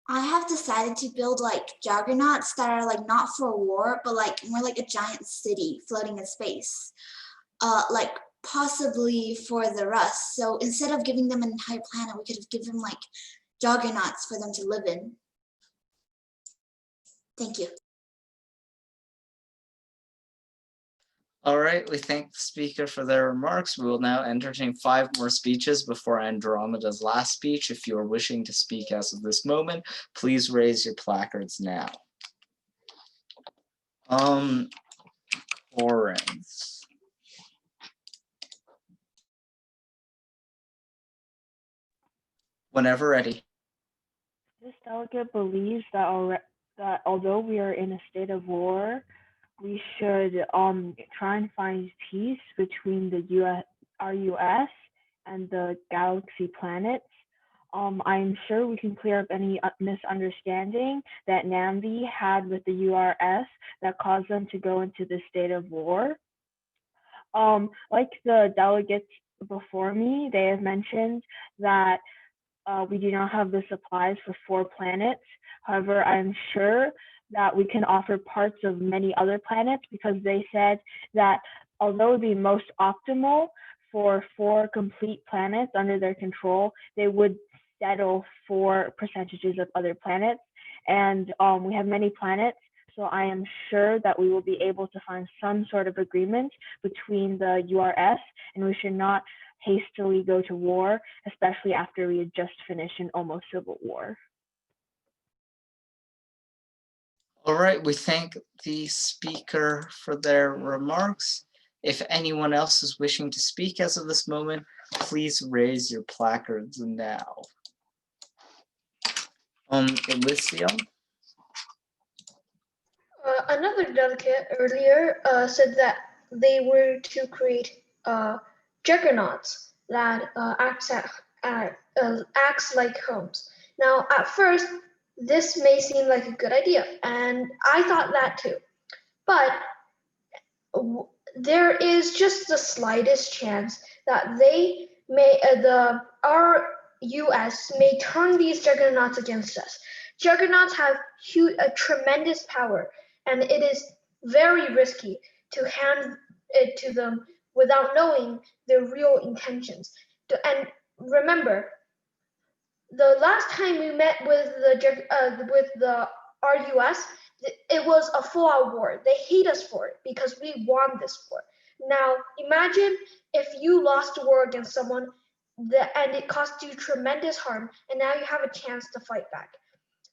I have decided to build like juggernauts that are like not for war, but like more like a giant city floating in space. Like possibly for the Rust. So instead of giving them an entire planet, we could have given them like juggernauts for them to live in. Thank you. All right, we thank the speaker for their remarks. We will now entertain 5 more speeches before Andromeda's last speech. If you are wishing to speak as of this moment, please raise your placards now. Corinth. Whenever ready. This delegate believes that although we are in a state of war, we should try and find peace between the RUS and the galaxy planets. I'm sure we can clear up any misunderstanding that Nambi had with the URS that caused them to go into the state of war. Like the delegates before me, they have mentioned that we do not have the supplies for 4 planets. However, I'm sure that we can offer parts of many other planets because they said that although it would be most optimal for 4 complete planets under their control, they would settle for percentages of other planets. And we have many planets, so I am sure that we will be able to find some sort of agreement between the URS, and we should not hastily go to war, especially after we had just finished an almost civil war. All right, we thank the speaker for their remarks. If anyone else is wishing to speak as of this moment, please raise your placards now. Elysium. Another delegate earlier said that they were to create juggernauts that acts like homes. Now, at first, this may seem like a good idea, and I thought that too. But there is just the slightest chance that they may, the RUS may turn these juggernauts against us. Juggernauts have a tremendous power, and it is very risky to hand it to them without knowing their real intentions. And remember, the last time we met with the RUS, it was a full-out war. They hate us for it because we won this war. Now, imagine if you lost a war against someone and it cost you tremendous harm, and now you have a chance to fight back.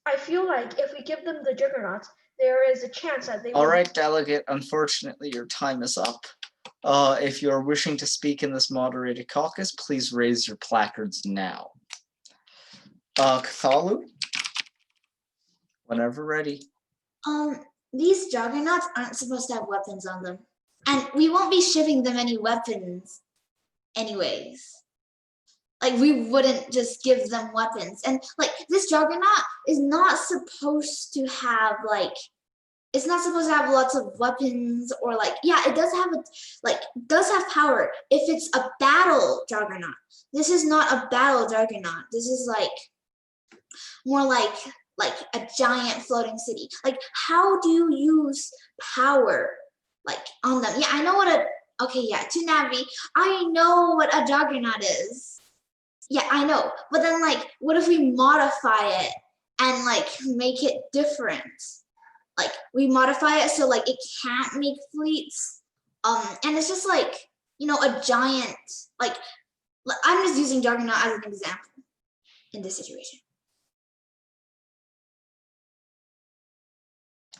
I feel like if we give them the juggernauts, there is a chance that they will. All right, delegate, unfortunately your time is up. If you're wishing to speak in this moderated caucus, please raise your placards now. Cthulhu? Whenever ready. These juggernauts aren't supposed to have weapons on them. And we won't be shipping them any weapons anyways. Like, we wouldn't just give them weapons. And like, this juggernaut is not supposed to have like, it's not supposed to have lots of weapons or like, yeah, it does have power if it's a battle juggernaut. This is not a battle juggernaut. This is like more like a giant floating city. Like, how do you use power like on them? Yeah, I know what to Navi, I know what a juggernaut is. Yeah, I know. But then like, what if we modify it and like make it different? Like, we modify it so like it can't make fleets. And it's just like, you know, a giant, like, I'm just using juggernaut as an example in this situation.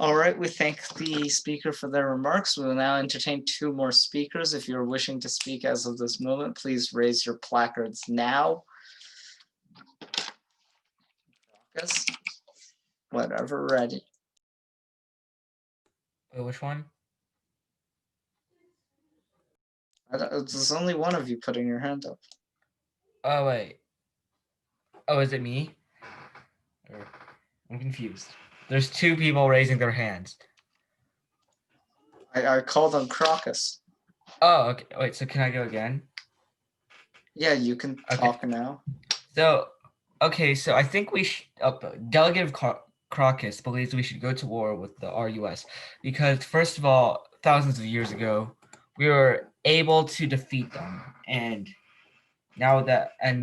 All right, we thank the speaker for their remarks. We will now entertain 2 more speakers. If you're wishing to speak as of this moment, please raise your placards now. Yes, whenever ready. Which one? There's only one of you putting your hand up. Oh, wait. Oh, is it me? I'm confused. There's 2 people raising their hands. I called on Crocus. Oh, okay. Wait, so can I go again? Yeah, you can talk now. So, okay, so I think we should. Delegate Crocus believes we should go to war with the RUS because, first of all, thousands of years ago, we were able to defeat them, and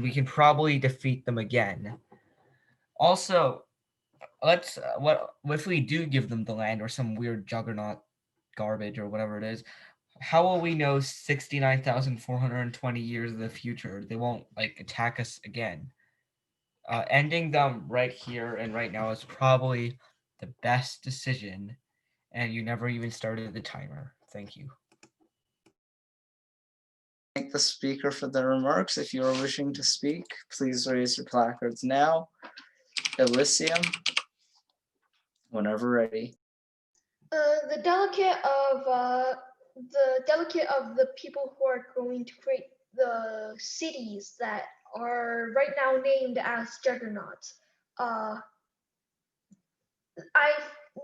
we can probably defeat them again. Also, let's what if we do give them the land or some weird juggernaut garbage or whatever it is? How will we know 69,420 years in the future they won't attack us again? Ending them right here and right now is probably the best decision, and you never even started the timer. Thank you. Thank the speaker for their remarks. If you are wishing to speak, please raise your placards now. Elysium, whenever ready. The delegate of the people who are going to create the cities that are right now named as juggernauts. I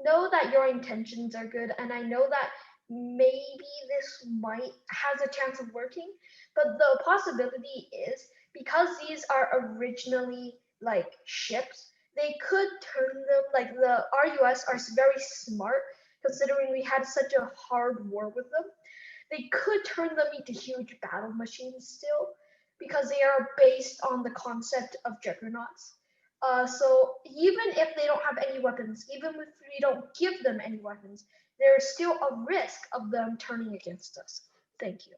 know that your intentions are good, and I know that maybe this might has a chance of working, but the possibility is because these are originally like ships, they could turn them like the RUS are very smart considering we had such a hard war with them. They could turn them into huge battle machines still because they are based on the concept of juggernauts. So even if they don't have any weapons, even if we don't give them any weapons, there's still a risk of them turning against us. Thank you.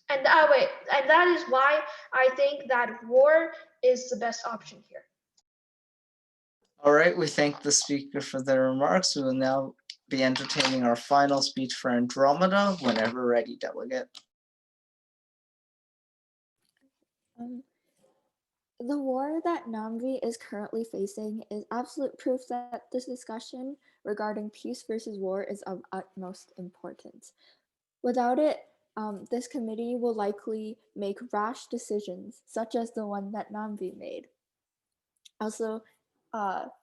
And and that is why I think that war is the best option here. All right, we thank the speaker for their remarks. We will now be entertaining our final speech for Andromeda. Whenever ready, delegate. The war that Namvi is currently facing is absolute proof that this discussion regarding peace versus war is of utmost importance. Without it, this committee will likely make rash decisions, such as the one that Namvi made. Also,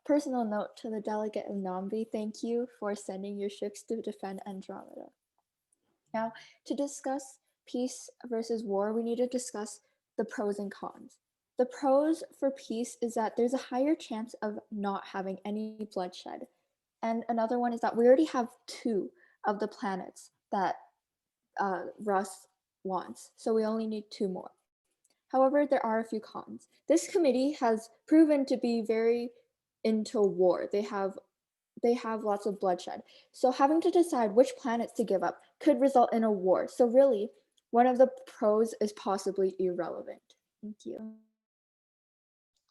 personal note to the delegate of Namvi, thank you for sending your ships to defend Andromeda. Now, to discuss peace versus war, we need to discuss the pros and cons. The pros for peace is that there's a higher chance of not having any bloodshed. And another one is that we already have 2 of the planets that Russ wants, so we only need 2 more. However, there are a few cons. This committee has proven to be very into war. They have lots of bloodshed. So having to decide which planets to give up could result in a war. So really, one of the pros is possibly irrelevant. Thank you.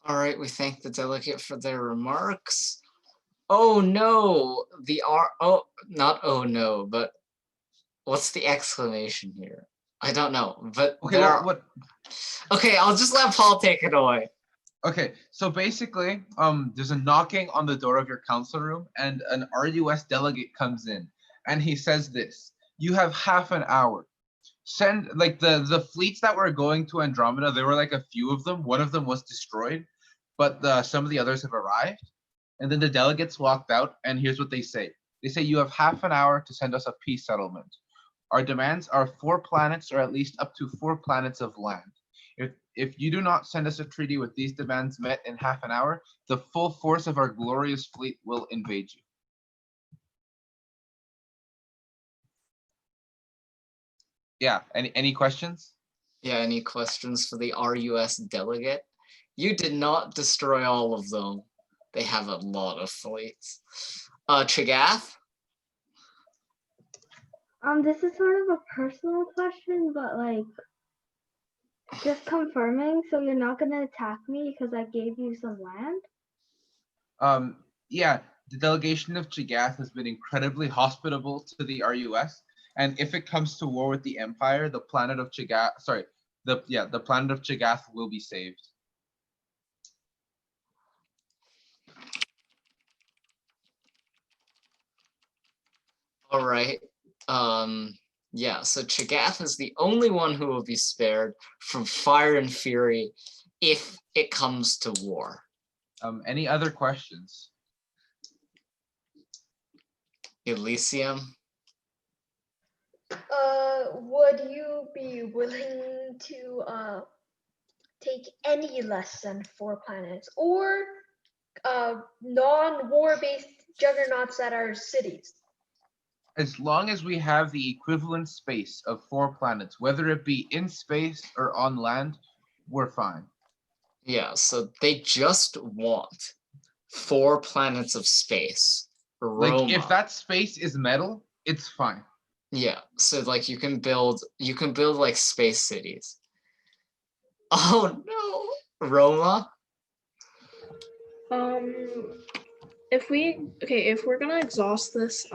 All right, we thank the delegate for their remarks. Oh no, not oh no, but what's the exclamation here? I don't know, but Okay, what? Okay, I'll just let Paul take it away. Okay, so basically, there's a knocking on the door of your council room, and an RUS delegate comes in, and he says this: "You have half an hour. Send the fleets that were going to Andromeda. There were a few of them. One of them was destroyed, but some of the others have arrived." And then the delegates walked out, and here's what they say: "They say you have half an hour to send us a peace settlement. Our demands are 4 planets, or at least up to 4 planets of land. If you do not send us a treaty with these demands met in half an hour, the full force of our glorious fleet will invade you." Yeah, any questions? Yeah, any questions for the RUS delegate? You did not destroy all of them. They have a lot of fleets. Chagath? This is sort of a personal question, but just confirming, so you're not gonna attack me because I gave you some land? Yeah, the delegation of Chagath has been incredibly hospitable to the RUS, and if it comes to war with the Empire, the planet of Chagath, the planet of Chagath will be saved. All right. Yeah, so Chagath is the only one who will be spared from fire and fury if it comes to war. Any other questions? Elysium? Would you be willing to take any less than 4 planets or non-war based juggernauts that are cities? As long as we have the equivalent space of 4 planets, whether it be in space or on land, we're fine. Yeah, so they just want 4 planets of space. Roma. Like if that space is metal, it's fine. Yeah, so like you can build like space cities. Oh no, Roma? If we're gonna exhaust this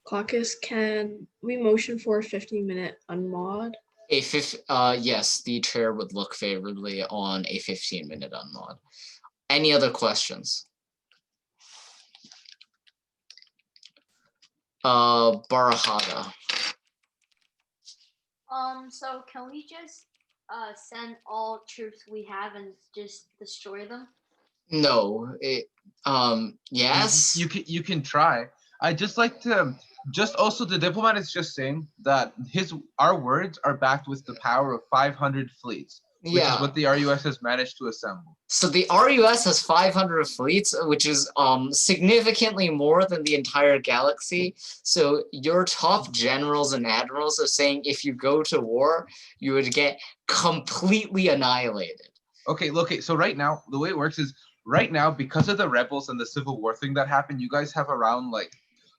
caucus, can we motion for a 15-minute unmod? Yes, the chair would look favorably on a 15-minute unmod. Any other questions? Barahada. So can we just send all troops we have and just destroy them? No, yes. You can try. I just like to also the diplomat is just saying that our words are backed with the power of 500 fleets, which is what the RUS has managed to assemble. So the RUS has 500 fleets, which is significantly more than the entire galaxy. So your top generals and admirals are saying if you go to war, you would get completely annihilated. Okay, so right now, the way it works is right now, because of the rebels and the Civil War thing that happened, you guys have around like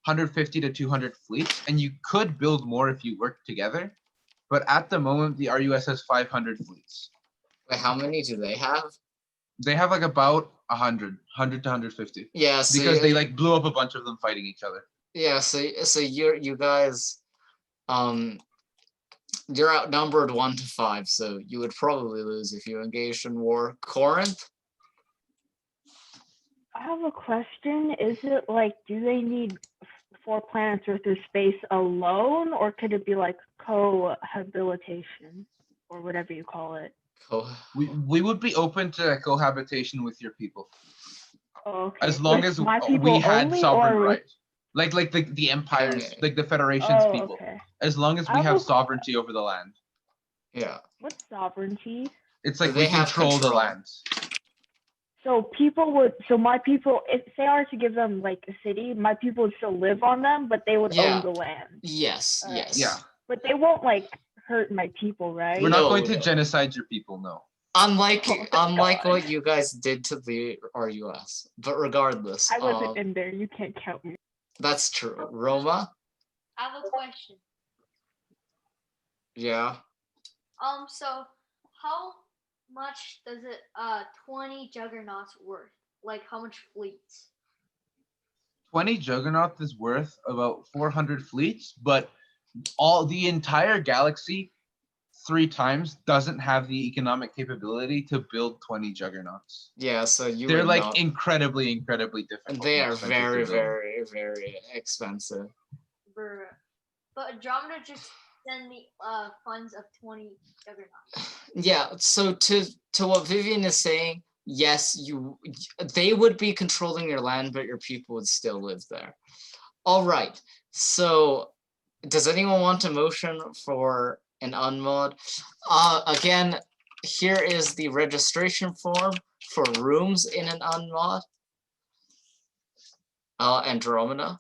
150 to 200 fleets, and you could build more if you work together. But at the moment, the RUS has 500 fleets. Wait, how many do they have? They have like about 100 to 150. Yeah, so because they like blew up a bunch of them fighting each other. Yeah, so you guys, you're outnumbered 1 to 5, so you would probably lose if you engaged in war. Corinth? I have a question. Is it like, do they need 4 planets worth of space alone, or could it be like cohabitation or whatever you call it? We would be open to cohabitation with your people. Okay. As long With as my we people had only, sovereign or with- right. Like the empires, like the federation's people. Okay. As long as we have sovereignty over the land. Yeah. What's sovereignty? It's like So they we control the land. So my people, if they are to give them like a city, my people would still live on them, but they would own the land. Yes, All right. yes. Yeah. But they won't like hurt my people, right? We're not going to genocide your people, no. Unlike what you guys did to the RUS. But regardless. I wasn't in there. You can't count me. That's true. Roma? I have a question. Yeah. So how much does it 20 juggernauts worth? Like how much fleets? 20 juggernauts is worth about 400 fleets, but the entire galaxy 3 times doesn't have the economic capability to build 20 juggernauts. Yeah, so they're like incredibly difficult. They are very, very, very expensive. But Andromeda just send me funds of 20 juggernauts. Yeah, so to what Vivian is saying, yes, they would be controlling your land, but your people would still live there. All right. So does anyone want a motion for an unmod? Again, here is the registration form for rooms in an unmod. Andromeda.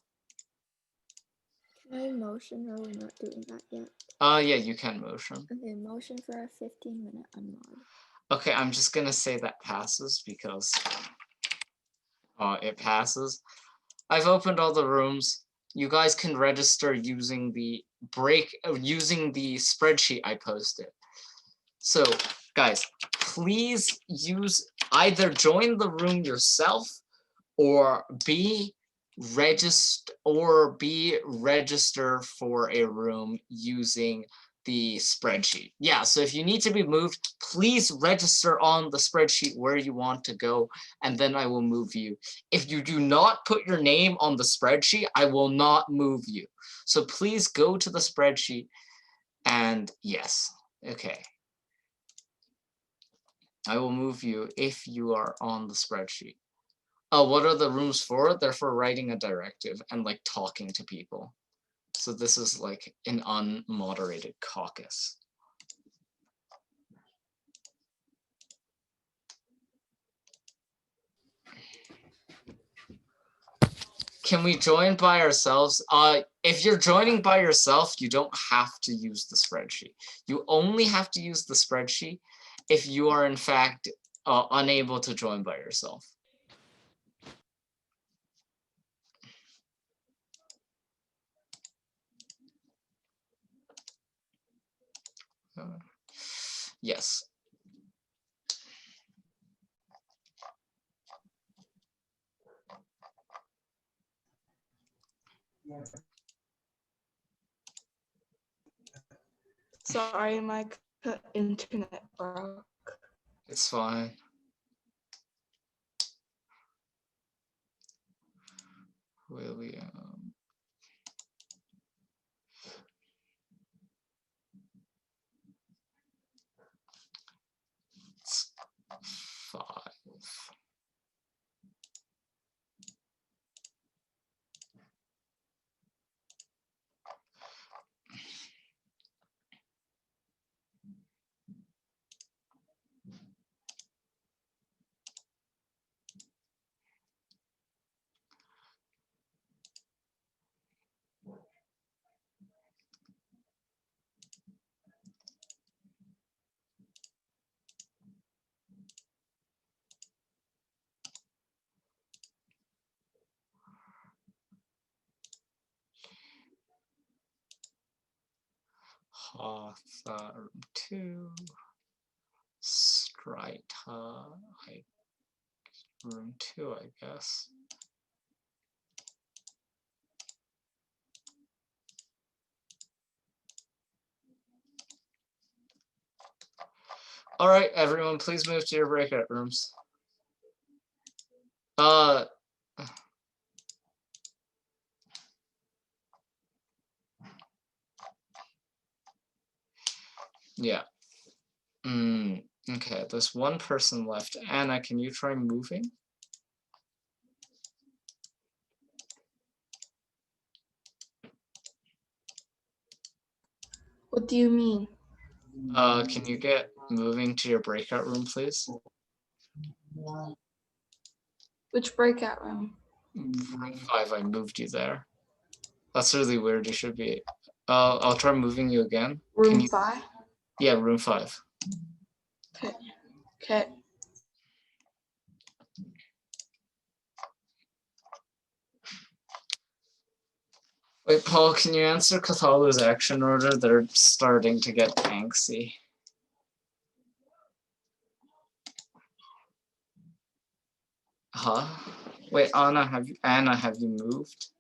Can I motion, or are we not doing that yet? Yeah, you can motion. Okay, motion for a 15-minute unmod. Okay, I'm just gonna say that passes because it passes. I've opened all the rooms. You guys can register using the spreadsheet I posted. So guys, please either join the room yourself or be register for a room using the spreadsheet. Yeah, so if you need to be moved, please register on the spreadsheet where you want to go, and then I will move you. If you do not put your name on the spreadsheet, I will not move you. So please go to the spreadsheet, and yes, okay. I will move you if you are on the spreadsheet. Oh, what are the rooms for? They're for writing a directive and like talking to people. So this is like an unmoderated caucus. Can we join by ourselves? If you're joining by yourself, you don't have to use the spreadsheet. You only have to use the spreadsheet if you are in fact unable to join by yourself. Yes. Sorry, my internet broke. It's fine. Will we? It's 5. Room 2, Strita, room 2, I guess. All right, everyone, please move to your breakout rooms. Yeah. Okay, there's one person left. Anna, can you try moving? What do you mean? Can you get moving to your breakout room, please? Which breakout room? Room 5, I moved you there. That's really weird. You should be. I'll try moving you again. Room 5? Yeah, room 5. Okay. Okay. Wait, Paul, can you answer Cthulhu's action order? They're starting to get angsty. Huh? Wait, Anna, have you moved?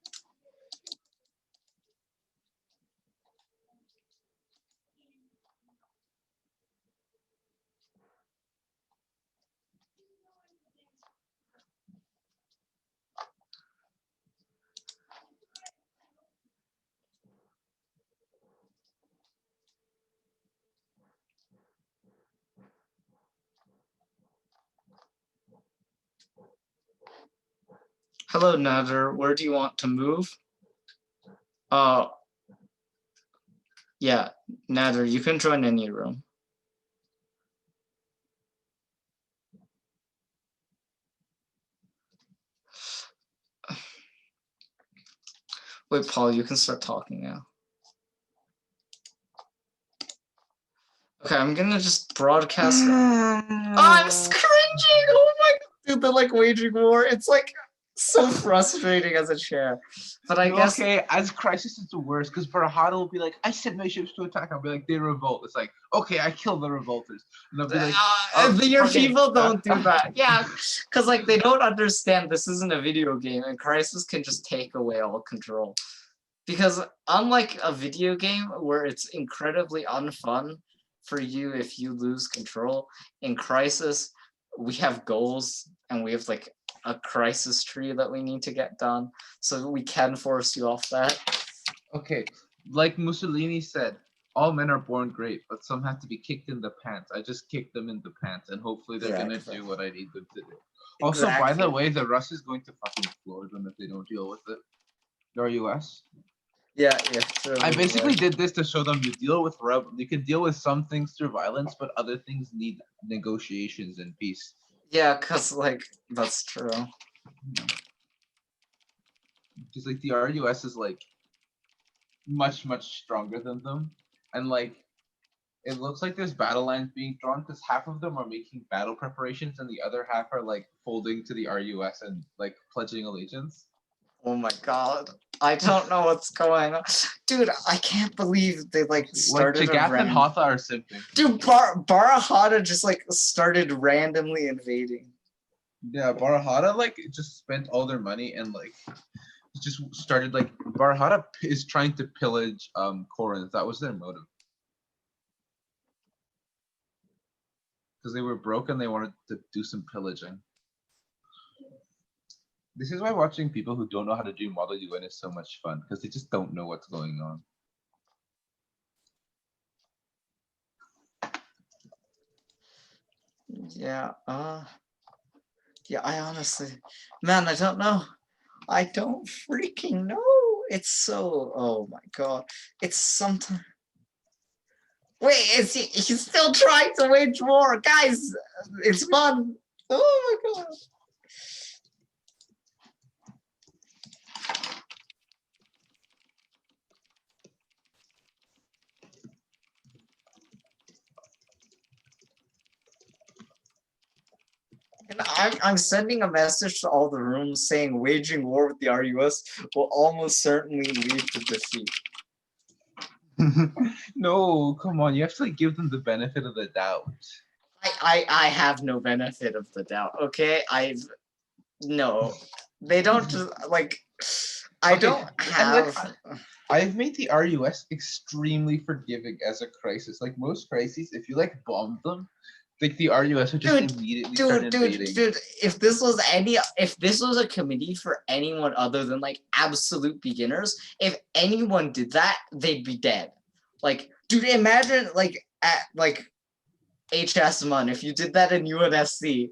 Hello, Nader. Where do you want to move? Yeah, Nader, you can join any room. Wait, Paul, you can start talking now. Okay, I'm gonna just broadcast. Oh, I'm cringing! Oh my god, dude, they're like waging war. It's like So frustrating as a chair. But I No, guess okay, as crisis it's the worst because Farhad will be like, I sent my ships to attack. I'll be like, they revolt. It's like, okay, I killed the revolters. And they'll be like, your fucking- people don't do that. Yeah, because like they don't understand this isn't a video game and Crisis can just take away all control. Because unlike a video game where it's incredibly unfun for you if you lose control, in Crisis we have goals and we have like a crisis tree that we need to get done, so we can force you off that. Okay, like Mussolini said, all men are born great, but some have to be kicked in the pants. I just kicked them in the pants, and hopefully they're gonna do what I need them to do. Also, by the way, the Russ is going to fucking floor them if they don't deal with it. The US. Yeah. I basically did this to show them you deal with you can deal with some things through violence, but other things need negotiations and peace. Yeah, cause like that's true. Because like the RUS is like much stronger than them, and like it looks like there's battle lines being drawn because half of them are making battle preparations and the other half are like folding to the RUS and like pledging allegiance. Oh my god. I don't know what's going on. Dude, I can't believe they like started Like Jagath and Hotha are simping. Dude, Barahata just like started randomly invading. Yeah, Barahata like just spent all their money and like just started like Barahata is trying to pillage Corinth. That was their motive. Because they were broke and they wanted to do some pillaging. This is why watching people who don't know how to do Model UN is so much fun, because they just don't know what's going on. Yeah, yeah, I honestly, man, I don't know. I don't freaking know. It's so, oh my god. It's sometimes. Wait, he's still trying to wage war. Guys, it's fun. Oh my god. And I'm sending a message to all the rooms saying waging war with the RUS will almost certainly lead to defeat. No, come on, you have to like give them the benefit of the doubt. I have no benefit of the doubt, okay? No. They don't just like I don't have I've made the RUS extremely forgiving as a crisis. Like most crises, if you like bomb them, like the RUS would just immediately start invading. Dude, if this was a committee for anyone other than like absolute beginners, if anyone did that, they'd be dead. Like, dude, imagine like at like HS Mun, if you did that in UNSC,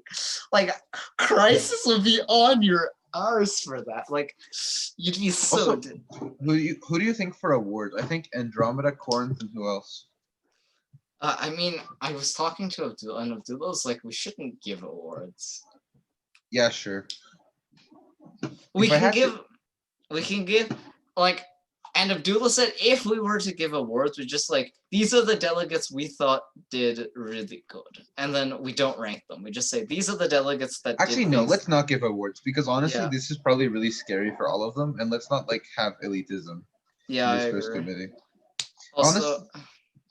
like Crisis would be on your arse for that. Like, you'd be so. Also, who do you think for awards? I think Andromeda, Corinth, and who else? I mean, I was talking to Abdullah, and Abdullah was like, we shouldn't give awards. Yeah, sure. We can give, like, and Abdullah said if we were to give awards, we just like, these are the delegates we thought did really good. And then we don't rank them. We just say, these are the delegates that Actually, did no, things. let's not give awards because honestly, Yeah. this is probably really scary for all of them. And let's not like have elitism. Yeah, in this I first agree. committee. Also,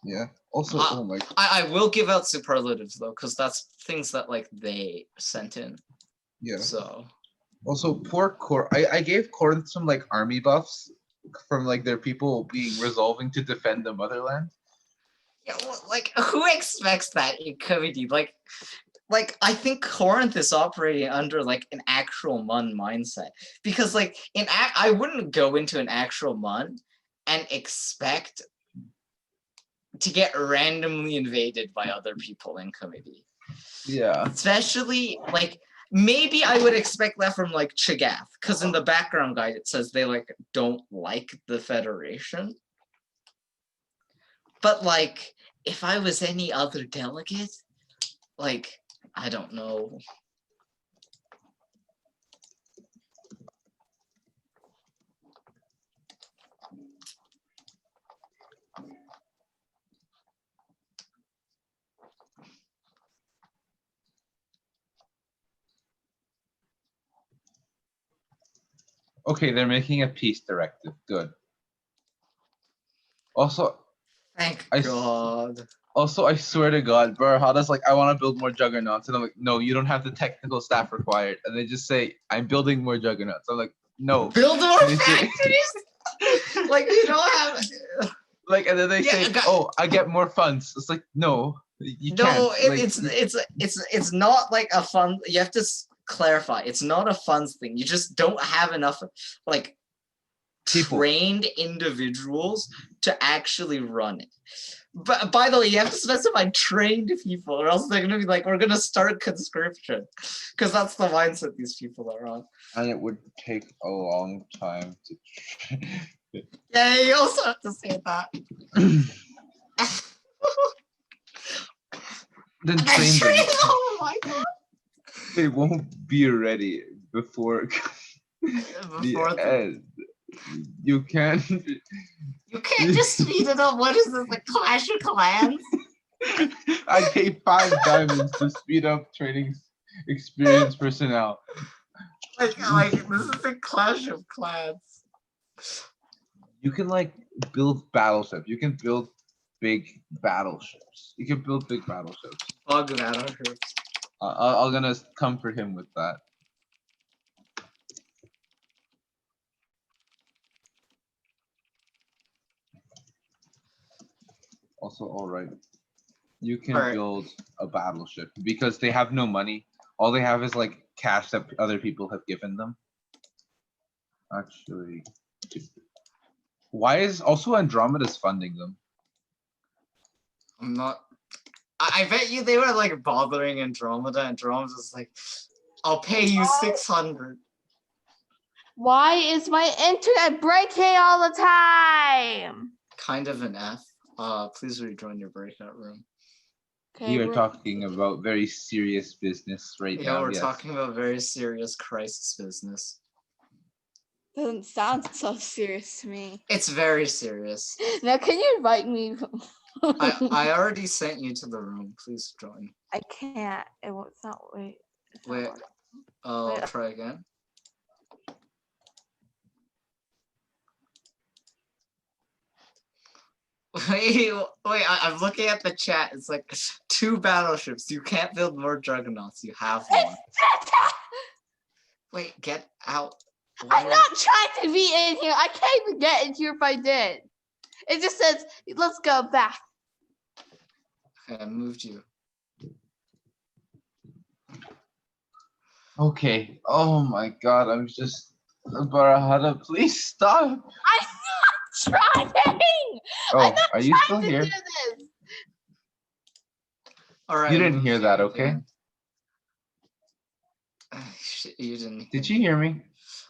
yeah. Also, oh my. I will give out superlatives though, because that's things that like they sent in. Yeah. So. Also, poor I gave Corinth some like army buffs from like their people being resolving to defend the motherland. Yeah, well, like who expects that in committee? Like I think Corinth is operating under like an actual Mun mindset, because like I wouldn't go into an actual Mun and expect to get randomly invaded by other people in committee. Yeah. Especially like maybe I would expect that from like Chagath, because in the background guide it says they like don't like the Federation. But like if I was any other delegate, like I don't know. Okay, they're making a peace directive. Good. Also, Thank I s- God. Also, I swear to God, Barahada's like, I want to build more juggernauts. And I'm like, no, you don't have the technical staff required. And they just say, I'm building more juggernauts. I'm like, no. Build more And they say- factories. Like you don't have. Like, and then they Yeah, say, oh, I get more funds. It's like, no, you No, can't. Like, it's not like a fun. You have to clarify. It's not a funds thing. You just don't have enough like People. trained individuals to actually run it. But by the way, you have to specify trained people, or else they're gonna be like, we're gonna start conscription, because that's the mindset these people are on. And it would take a long time to. Yeah, you also have to say that. Then train them. Oh my God. They won't be ready before Before the end. You can't. You can't just speed it up. What is this, like Clash of Clans? I pay 5 diamonds to speed up training experienced personnel. Like this is a Clash of Clans. You can like build battleships. You can build big battleships. You can build big battleships. Bug battleships. I'm gonna comfort him with that. Also, all right. You can Alright. build a battleship because they have no money. All they have is like cash that other people have given them. Actually, why is also Andromeda's funding them? I'm not. I bet you they were like bothering Andromeda. Andromeda's like, I'll pay you 600. Why is my internet breaking all the time? Kind of an F. Please rejoin your breakout room. Okay, We are we're- talking about very serious business right Yeah, now. we're Yes. talking about very serious crisis business. Doesn't sound so serious to me. It's very serious. Now, can you invite me? I already sent you to the room. Please join. I can't. It's not. Wait. It's not Wait. working. I'll Wait. try again. Wait, I'm looking at the chat. It's like 2 battleships. You can't build more juggernauts. You have one. Wait, get out. I'm not trying to be in here. I can't even get in here if I did. It just says, let's go back. Okay, I moved you. Okay. Oh my God. I'm just Barahada. Please stop. I'm not trying. Oh, I'm not are you still trying to here? do this. All right. You didn't hear that, okay? You didn't. Did you hear me?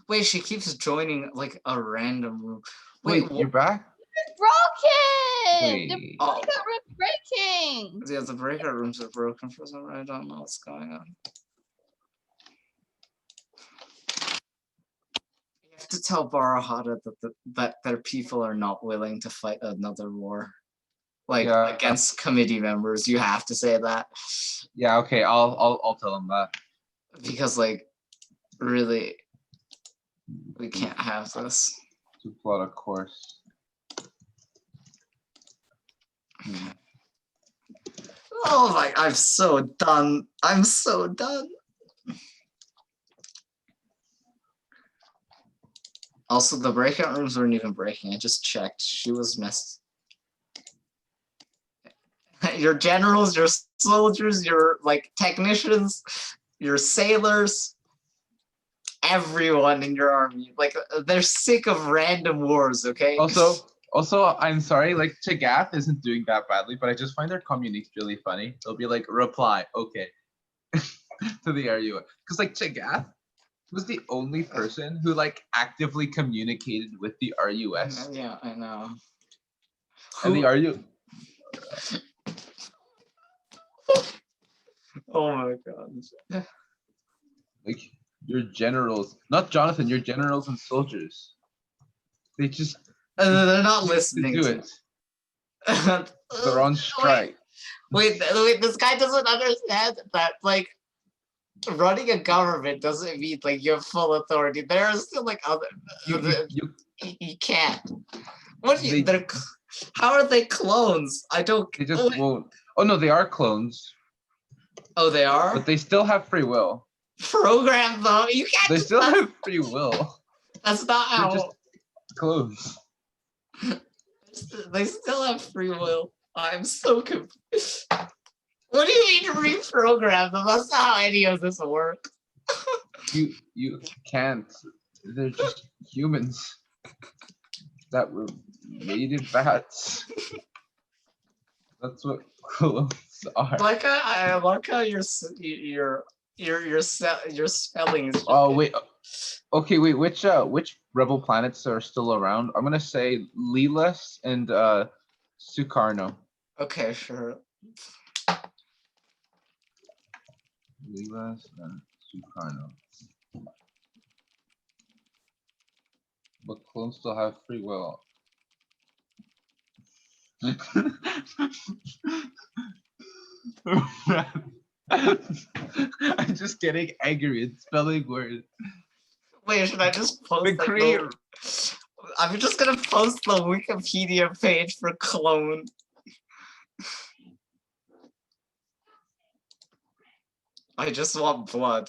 Wait, she keeps joining like a random room. Wait, you're back? It's broken. Wait. The breakout room's breaking. Yeah, the breakout rooms are broken for some reason. I don't know what's going on. You have to tell Barahada that their people are not willing to fight another war. Like against committee members. You have to say that. Yeah, okay, I'll tell him that. Because like really we can't have this. To plot a course. Oh my, I'm so done. I'm so done. Also, the breakout rooms weren't even breaking. I just checked. She was messed. Your generals, your soldiers, your like technicians, your sailors, everyone in your army. Like they're sick of random wars, okay? Also, I'm sorry, like Chagath isn't doing that badly, but I just find their communiques really funny. They'll be like, reply, okay. To the RU. Because like Chagath was the only person who like actively communicated with the RUS. Yeah, I know. And the RU. Oh my god. Like your generals, not Jonathan, your generals and soldiers. They just they're not listening to do it. They're on strike. Wait, this guy doesn't understand that like running a government doesn't mean like you have full authority. There are still like other. You can't. What do you? How are they clones? I don't. They just won't. Oh no, they are clones. Oh, they are. But they still have free will. Program though, you can't. They still have free will. That's not how. They're just clones. They still have free will. I'm so confused. What do you mean reprogram them? That's not how any of this works. You can't. They're just humans that were made in bats. That's what clones are. I like how your spelling is. Oh wait. Okay, wait. Which rebel planets are still around? I'm gonna say Lelas and Sukarno. Okay, sure. Lelas and Sukarno. But clones still have free will. I'm just getting angry and spelling words. Wait, should I just post I'm just gonna post the Wikipedia page for clone. I just want blood.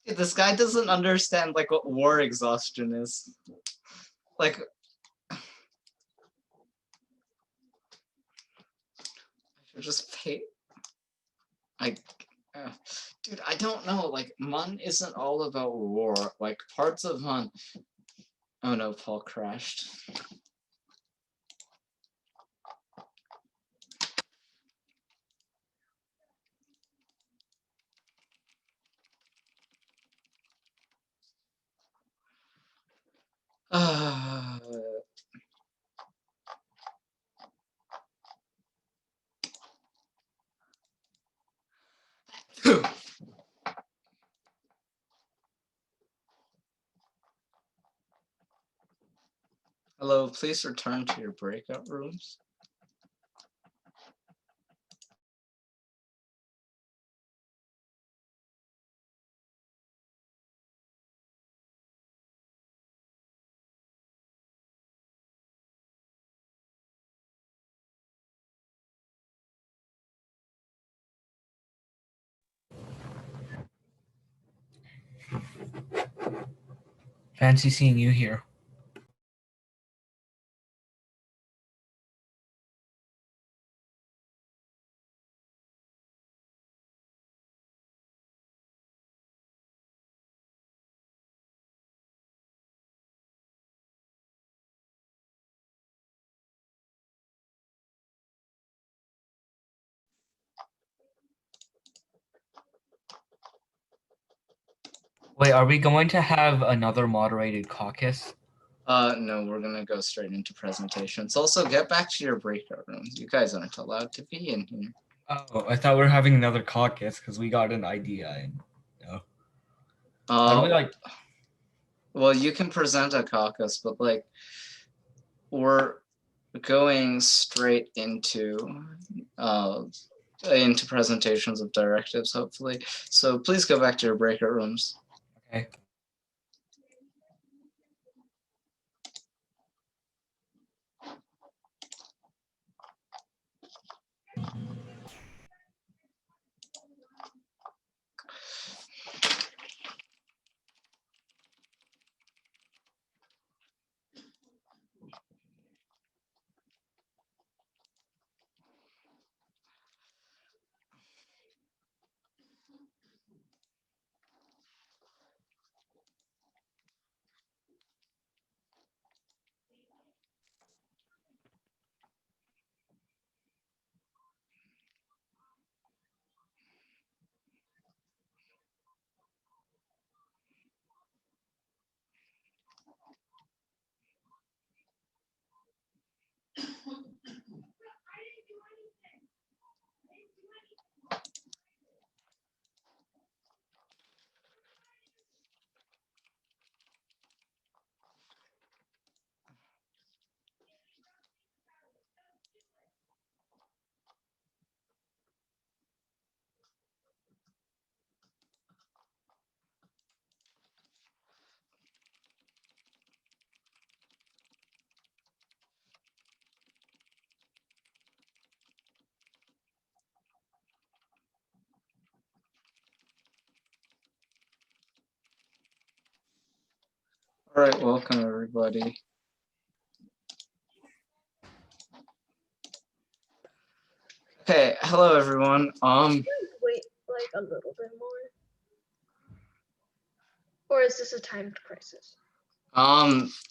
Dude, this guy doesn't understand like what war exhaustion is. Like, I should just pay. Dude, I don't know. Like, Mun isn't all about war. Like, parts of Mun. Oh no, Paul crashed. Hello, please return to your breakout rooms. Fancy seeing you here. Wait, are we going to have another moderated caucus? No, we're gonna go straight into presentations. Also, get back to your breakout rooms. You guys aren't allowed to be in here. Oh, I thought we were having another caucus because we got an idea. And no. How do we like? Well, you can present a caucus, but like, we're going straight into presentations of directives, hopefully. So please go back to your breakout rooms. Okay. All right, welcome everybody. Okay, hello everyone. Wait like a little bit more. Or is this a timed crisis?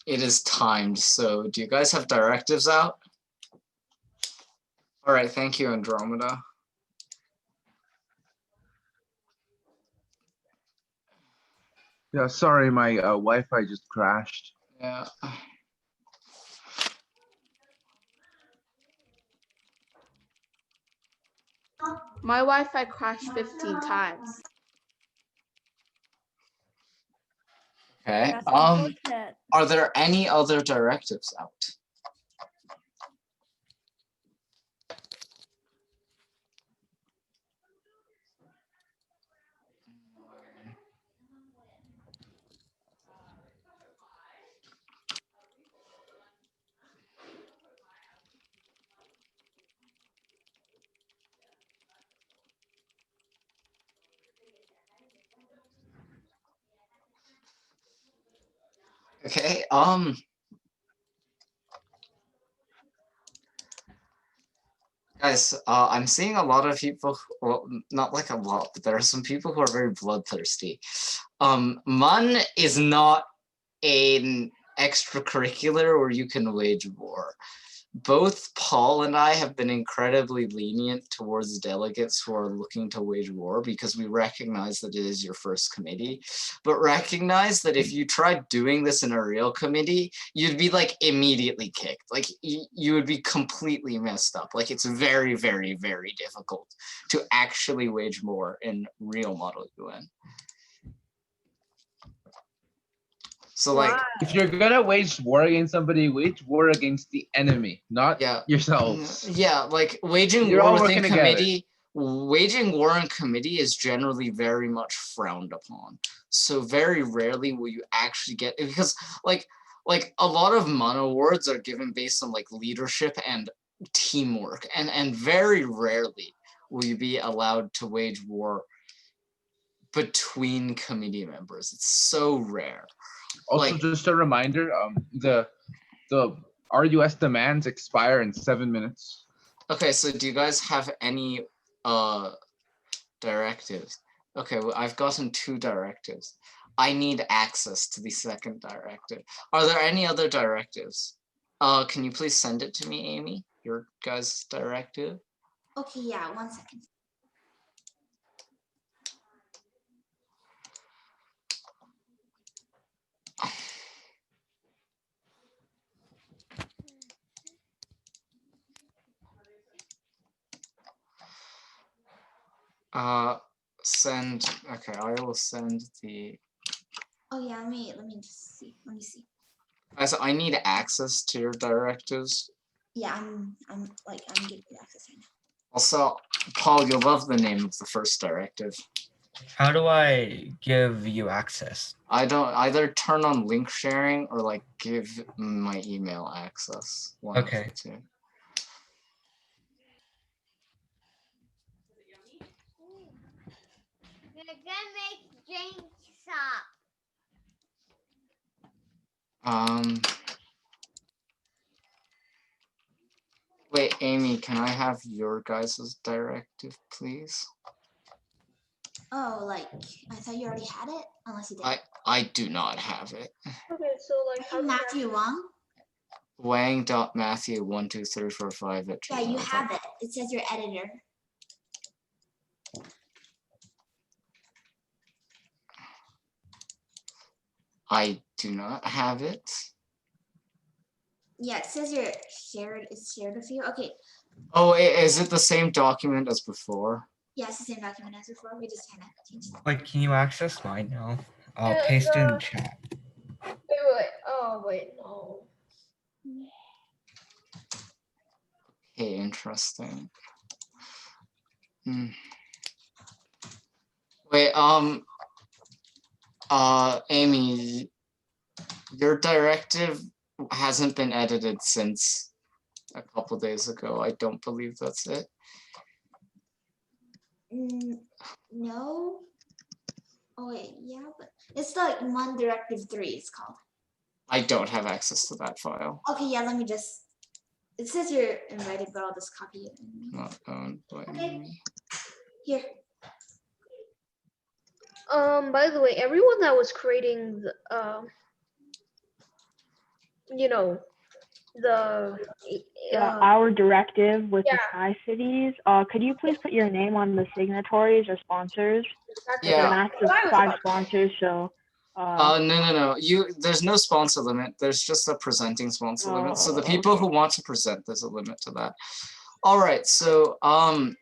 It is timed. So, do you guys have directives out? All right, thank you, Andromeda. Yeah, sorry, my Wi-Fi just crashed. Yeah. My Wi-Fi crashed 15 times. Okay. That's unfortunate. Are there any other directives out? Okay. Guys, I'm seeing a lot of people, well, not like a lot, but there are some people who are very bloodthirsty. MUN is not an extracurricular where you can wage war. Both Paul and I have been incredibly lenient towards delegates who are looking to wage war because we recognize that it is your first committee, but recognize that if you tried doing this in a real committee, you'd be like immediately kicked. Like you would be completely messed up. Like it's very, very, very difficult to actually wage war in real Model UN. So like, if you're gonna wage war against somebody, wage war against the enemy, not yourselves. Yeah, like waging You're war all within working together. committee, waging war in committee is generally very much frowned upon. So very rarely will you actually get, because like a lot of MUN awards are given based on like leadership and teamwork, and very rarely will you be allowed to wage war between committee members. It's so rare. Also, Like, just a reminder, the RUS demands expire in 7 minutes. okay, so do you guys have any directives? Okay, well, I've gotten 2 directives. I need access to the second directive. Are there any other directives? Can you please send it to me, Amy? Your guys' directive? Okay, yeah, 1 second. Send, okay, I will send the, Oh yeah, let me just see. Let me see. guys, I need access to your directives. Yeah, I'm getting the access right now. Also, Paul, you'll love the name of the first directive. How do I give you access? I don't either turn on link sharing or like give my email access. One Okay. of the 2. You're gonna make James stop. Wait, Amy, can I have your guys' directive, please? Oh, like I thought you already had it, unless you did. I do not have it. Okay, so like how Matthew Wong. Wang.Matthew12345 at Yeah, you gmail.com. have it. It says your editor. I do not have it. Yeah, it says your shared. It's shared with you. Okay. Oh, is it the same document as before? Yeah, it's the same document as before. We just kind of changed it. Like, can you access mine now? I'll Yeah, paste it in the chat. Wait. Oh wait, no. Okay, interesting. Wait, Amy, your directive hasn't been edited since a couple days ago. I don't believe that's it. No. Oh wait, yeah, but it's like MUN Directive 3. It's called. I don't have access to that file. Okay, yeah, let me just. It says you're invited, but I'll just copy it. Not owned by Okay. me. Here. By the way, everyone that was creating the, you know, the our directive with the yeah. Sky Cities, could you please put your name on the signatories or sponsors? Exactly. With a Yeah. max of 5 sponsors, so. No. There's no sponsor limit. There's just a presenting sponsor limit. So the people okay. who want to present, there's a limit to that. All right. So I'm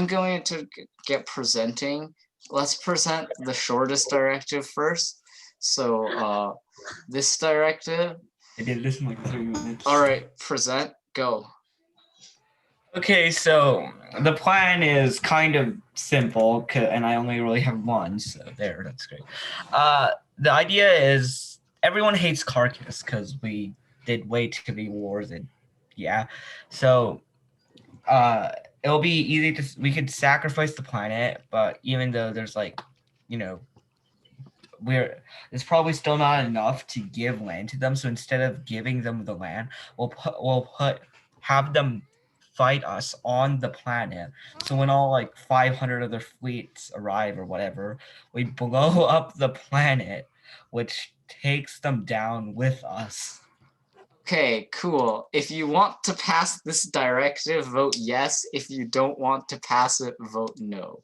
going to get presenting. Let's present the shortest directive first. So this directive. I did this in like 3 minutes. All right, present, go. Okay, so the plan is kind of simple, and I only really have one, so there, that's great. The idea is everyone hates Carcass because we did way too many wars, and yeah, so it'll be easy to, we could sacrifice the planet, but even though there's like, you know, it's probably still not enough to give land to them, so instead of giving them the land, have them fight us on the planet. So when all like 500 other fleets arrive or whatever, we blow up the planet, which takes them down with us. Okay, cool. If you want to pass this directive, vote yes. If you don't want to pass it, vote no.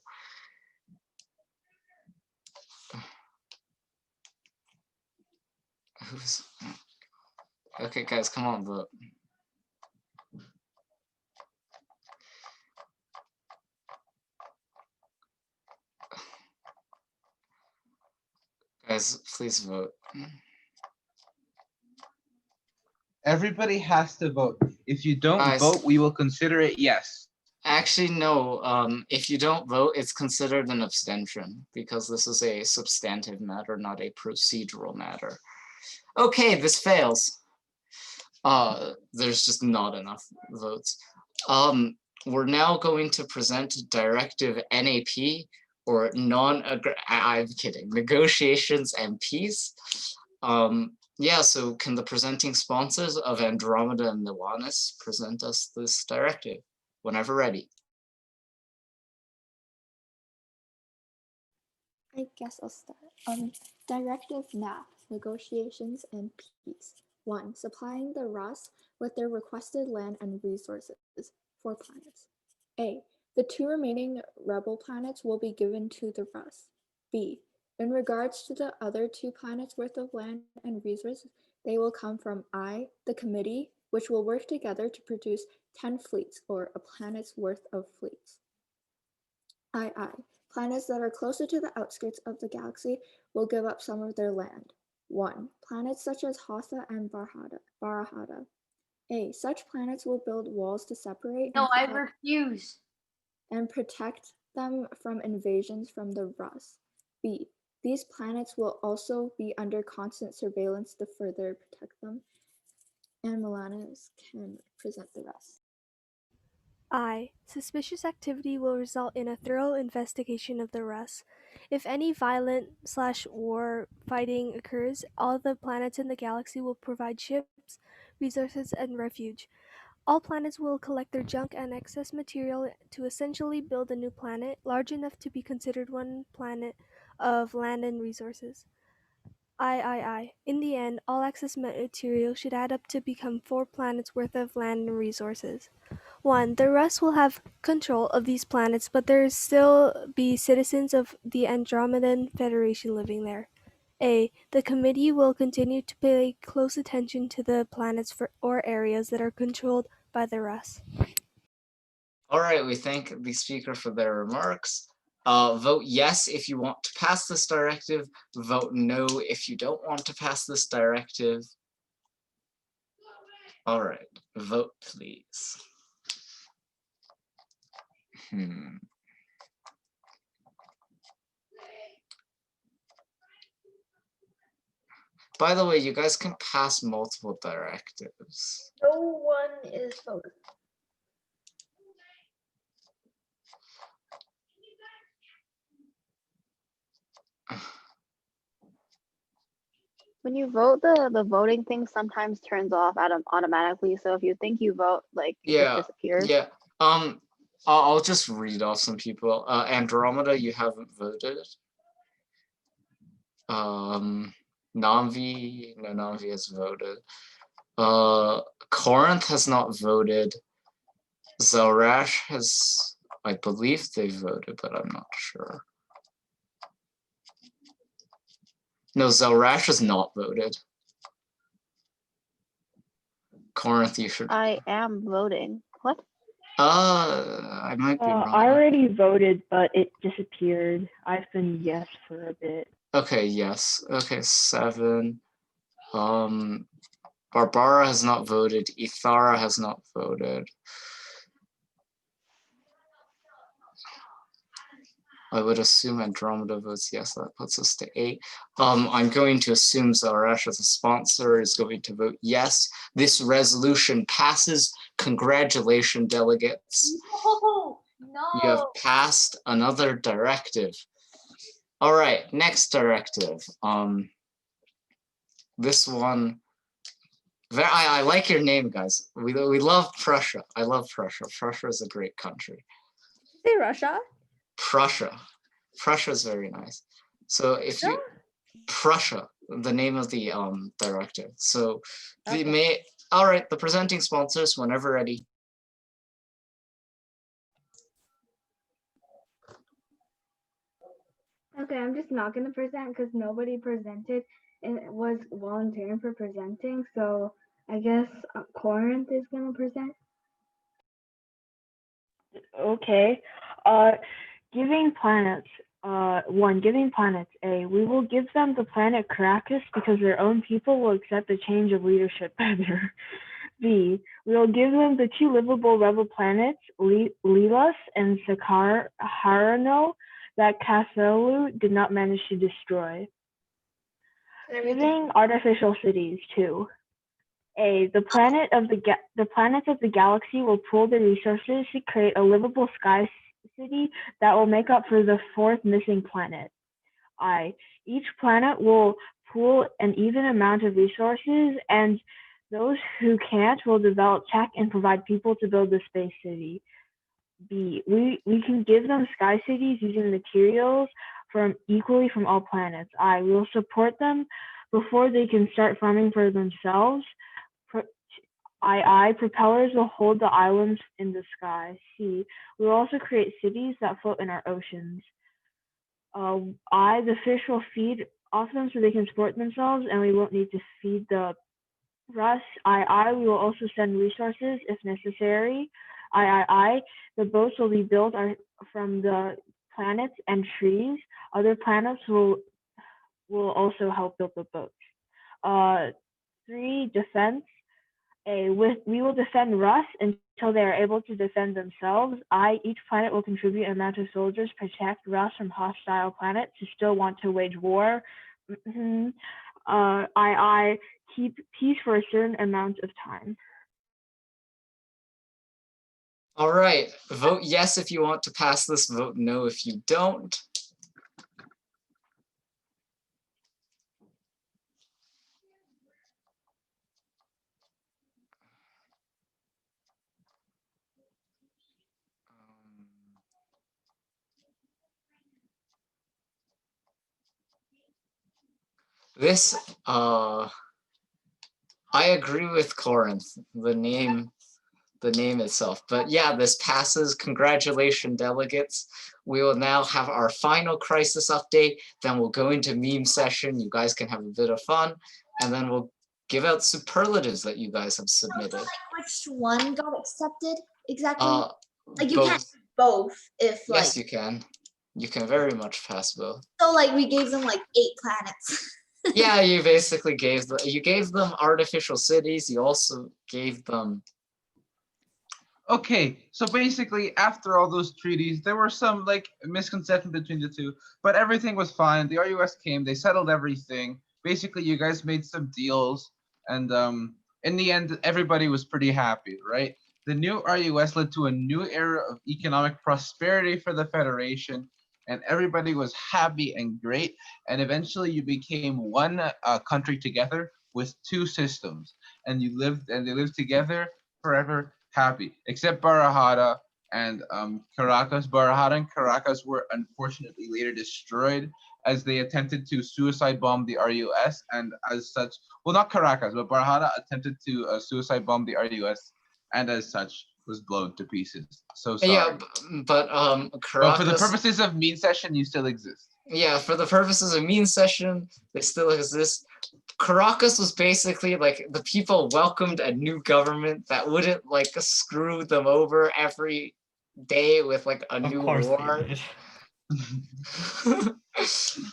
Okay, guys, come on, vote. Guys, please vote. Everybody has to vote. If you don't Guys. vote, we will consider it yes. Actually, no. If you don't vote, it's considered an abstention because this is a substantive matter, not a procedural matter. Okay, this fails. There's just not enough votes. We're now going to present Directive NAP, or I'm kidding, Negotiations and Peace. Yeah, so can the presenting sponsors of Andromeda and Milanus present us this directive whenever ready? I guess I'll start. Directive NAP, Negotiations and Peace. 1. Supplying the Rus with their requested land and resources. 4 planets. A. The 2 remaining rebel planets will be given to the Rus. B. In regards to the other 2 planets worth of land and resources, they will come from I, the committee, which will work together to produce 10 fleets, or a planet's worth of fleets. II. Planets that are closer to the outskirts of the galaxy will give up some of their land. 1. Planets such as Hatha and Barahata. A. Such planets will build walls to separate No, I refuse. And protect them from invasions from the Rus. B. These planets will also be under constant surveillance to further protect them. And Milanus can present the rest. I. Suspicious activity will result in a thorough investigation of the Rus. If any violent/war fighting occurs, all the planets in the galaxy will provide ships, resources, and refuge. All planets will collect their junk and excess material to essentially build a new planet, large enough to be considered one planet of land and resources. I. In the end, all excess material should add up to become 4 planets worth of land and resources. 1. The Rus will have control of these planets, but there still be citizens of the Andromedan Federation living there. A. The committee will continue to pay close attention to the planets or areas that are controlled by the Rus. All right, we thank the speaker for their remarks. Vote yes if you want to pass this directive. Vote no if you don't want to pass this directive. All right, vote please. By the way, you guys can pass multiple directives. No one is voting. When you vote, the voting thing sometimes turns off automatically. So if you think you vote, like it just Yeah, disappears. yeah. I'll just read off some people. Andromeda, you haven't voted. Namvi, no, Namvi has voted. Corinth has not voted. Zelrash has, I believe they voted, but I'm not sure. No, Zelrash has not voted. Corinth, you should. I am voting. What? I might be wrong. I already voted, but it disappeared. I've been yes for a bit. Okay, yes. Okay, 7. Barbara has not voted. Ithara has not voted. I would assume Andromeda votes yes. That puts us to 8. I'm going to assume Zelrash as a sponsor is going to vote yes. This resolution passes. Congratulations, delegates. No, You have no. passed another directive. All right, next directive. This one. I like your name, guys. We love Prussia. I love Prussia. Prussia is a great country. Say Russia. Prussia. Prussia is very nice. So if you Prussia, the name of the directive. So the all right, the presenting sponsors, whenever ready. Okay, I'm just not gonna present because nobody presented and was volunteering for presenting. So I guess Corinth is gonna present. Okay. Giving planets. Giving planets. A. We will give them the planet Caracas because their own people will accept the change of leadership better. B. We will give them the 2 livable rebel planets, Lilas and Sakarano, that Cathelu did not manage to destroy. Giving artificial cities. 2. A. The planets of the galaxy will pool their resources to create a livable sky city that will make up for the 4th missing planet. I. Each planet will pool an even amount of resources, and those who can't will develop tech and provide people to build the space city. B. We can give them sky cities using materials equally from all planets. I. We will support them before they can start farming for themselves. Propellers will hold the islands in the sky. C. We will also create cities that float in our oceans. The fish will feed off them so they can support themselves, and we won't need to feed the rest. We will also send resources if necessary. The boats will be built from the planets and trees. Other planets will also help build the boats. 3. Defense. We will defend Russ until they are able to defend themselves. Each planet will contribute an amount of soldiers protect Russ from hostile planets who still want to wage war. Keep peace for a certain amount of time. All right, vote yes if you want to pass this, vote no if you don't. This, I agree with Corinth, the name itself. But yeah, this passes. Congratulations, delegates. We will now have our final crisis update. Then we'll go into meme session. You guys can have a bit of fun. And then we'll give out superlatives that you guys have submitted. Like which one got accepted exactly? Like you both. can't do both if like. Yes, you can. You can very much pass both. So like we gave them like 8 planets. Yeah, you basically gave them artificial cities. You also gave them. Okay, so basically after all those treaties, there were some like misconception between the two, but everything was fine. The RUS came, they settled everything. Basically, you guys made some deals, and in the end, everybody was pretty happy, right? The new RUS led to a new era of economic prosperity for the Federation. and everybody was happy and great. And eventually you became one country together with two systems, and they lived together forever happy, except Barahada and Caracas. Barahada and Caracas were unfortunately later destroyed as they attempted to suicide bomb the RUS, and as such, well, not Caracas, but Barahada attempted to suicide bomb the RUS, and as such was blown to pieces. So sorry. Yeah, but But for the Caracas. purposes of mean session, you still exist. Yeah, for the purposes of mean session, they still exist. Caracas was basically like the people welcomed a new government that wouldn't like screw them over every day with like a new war.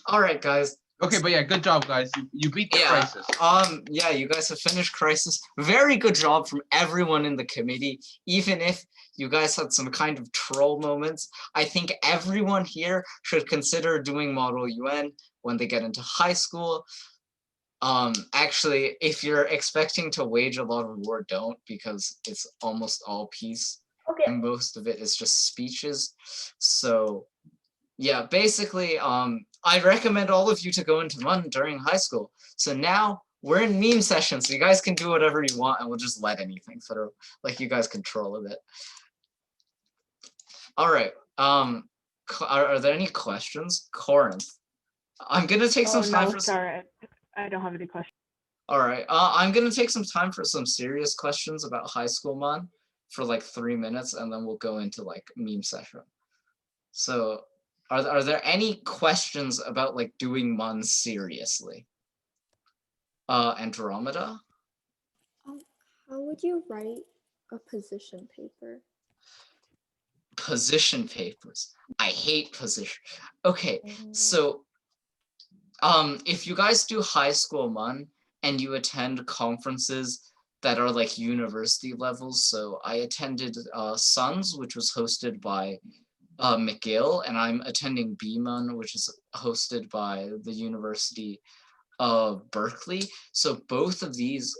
All right, guys. Okay, but yeah, good job, guys. You beat the crisis. Yeah, you guys have finished crisis. Very good job from everyone in the committee. Even if you guys had some kind of troll moments, I think everyone here should consider doing Model UN when they get into high school. Actually, if you're expecting to wage a lot of war, don't, because it's almost all peace. Okay. And most of it is just speeches. So yeah, basically, I recommend all of you to go into MUN during high school. So now we're in meme session, so you guys can do whatever you want, and we'll just let anything through. Like, you guys control of it. All right. Are there any questions? Corinth. I'm gonna take some time no, for. Sorry, I don't have any questions. All right. I'm gonna take some time for some serious questions about high school MUN for like 3 minutes, and then we'll go into like meme session. So. Are there any questions about like doing MUN seriously? Andromeda? How would you write a position paper? Position papers. I hate position. Okay, so if you guys do high school MUN and you attend conferences that are like university levels, so I attended SUNS, which was hosted by McGill, and I'm attending BMUN, which is hosted by the University of Berkeley. So both of these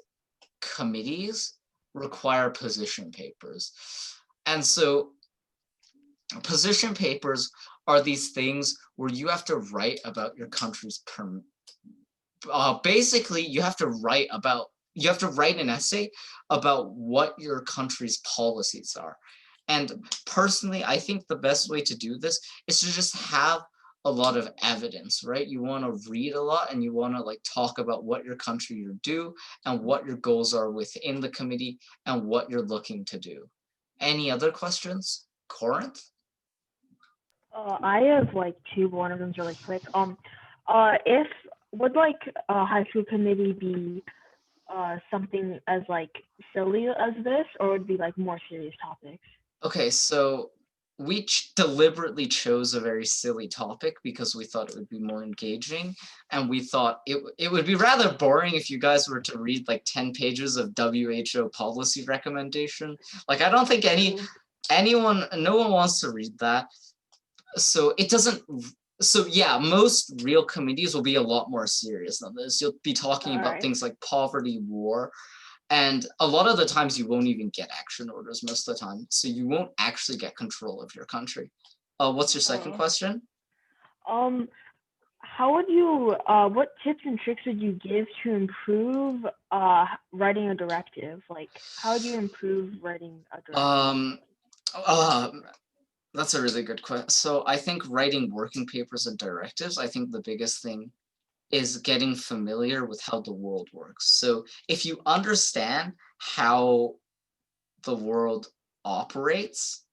committees require position papers. And so position papers are these things where you have to write about your country's basically you have to write an essay about what your country's policies are. And personally, I think the best way to do this is to just have a lot of evidence, right? You want to read a lot, and you want to like talk about what your country will do and what your goals are within the committee and what you're looking to do. Any other questions? Corinth? I have like two, but one of them's really quick. Would like a high school committee be something as like silly as this, or would it be like more serious topics? Okay, so we deliberately chose a very silly topic because we thought it would be more engaging, and we thought it would be rather boring if you guys were to read like 10 pages of WHO policy recommendation. Like, I don't think no one wants to read that. So it doesn't, so yeah, most real committees will be a lot more serious than this. You'll be talking about things like poverty, war, and a lot of the times you won't even get action orders most of the time. So you won't actually get control of your country. What's your second question? How would you, what tips and tricks would you give to improve writing a directive? Like, how do you improve writing a directive? That's a really good question. So I think writing working papers and directives, I think the biggest thing is getting familiar with how the world works. So if you understand how the world operates,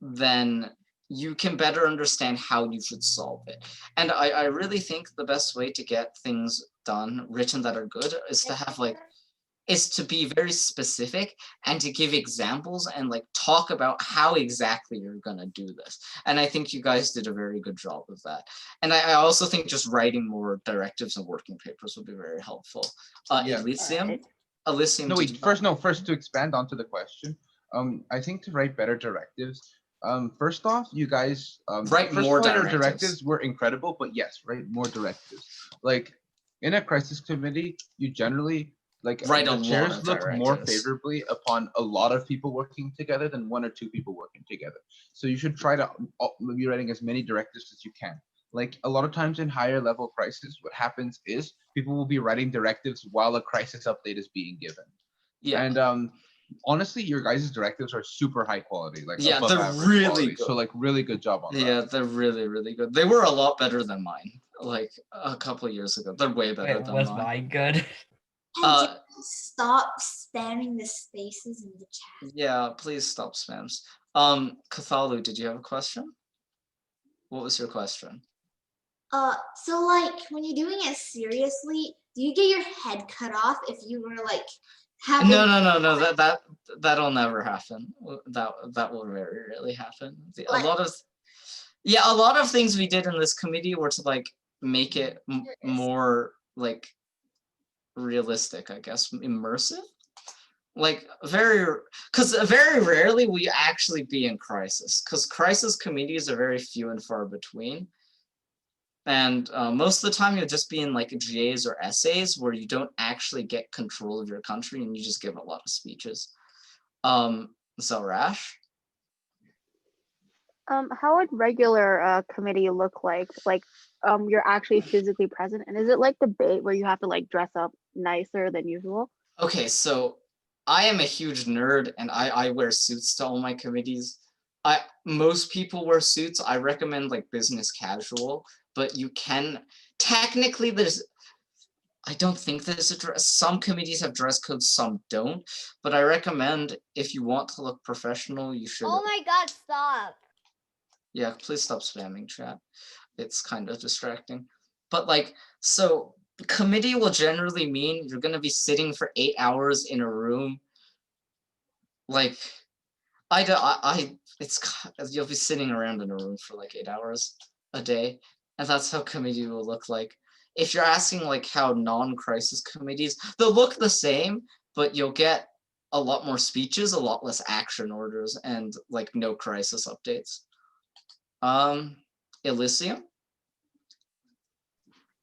then you can better understand how you should solve it. And I really think the best way to get things done, written that are good, is to have is to be very specific and to give examples and like talk about how exactly you're gonna do this. And I think you guys did a very good job of that. And I also think just writing more directives and working papers would be very helpful. Elysium? Elysium. No, wait, first to expand onto the question. I think to write better directives, first off, you guys write more directives were incredible, but yes, write more directives. Like in a crisis committee, you generally Like Right, a the lot chairs of look more directives. favorably upon a lot of people working together than one or two people working together. So you should try to be writing as many directives as you can. Like a lot of times in higher level crisis, what happens is people will be writing directives while a crisis update is being given. Yeah. And honestly, your guys' directives are super high quality, like Yeah, above they're average really quality. good. So like really good job on that. Yeah, they're really, really good. They were a lot better than mine, like a couple years ago. They're way better Wait, than was mine. mine good? And stop spamming the spaces in the chat. Yeah, please stop spams. Cthulhu, did you have a question? What was your question? So like when you're doing it seriously, do you get your head cut off if you were like having? No. That'll never happen. That will very rarely happen. A lot of things we did in this committee were to like make it more like realistic, I guess, immersive. Like because very rarely we actually be in crisis, because crisis committees are very few and far between. And most of the time you'll just be in like GAs or essays where you don't actually get control of your country and you just give a lot of speeches. So Rash? How would regular committee look like? Like, you're actually physically present, and is it like debate where you have to like dress up nicer than usual? Okay, so I am a huge nerd and I wear suits to all my committees. Most people wear suits. I recommend like business casual, but you can technically I don't think there's a dress. Some committees have dress codes, some don't. But I recommend if you want to look professional, you should. Oh my God! Stop. Yeah, please stop spamming chat. It's kind of distracting. But like, so committee will generally mean you're gonna be sitting for 8 hours in a room. Like, you'll be sitting around in a room for like 8 hours a day, and that's how committee will look like. If you're asking like how non-crisis committees, they'll look the same, but you'll get a lot more speeches, a lot less action orders, and like no crisis updates. Elysium?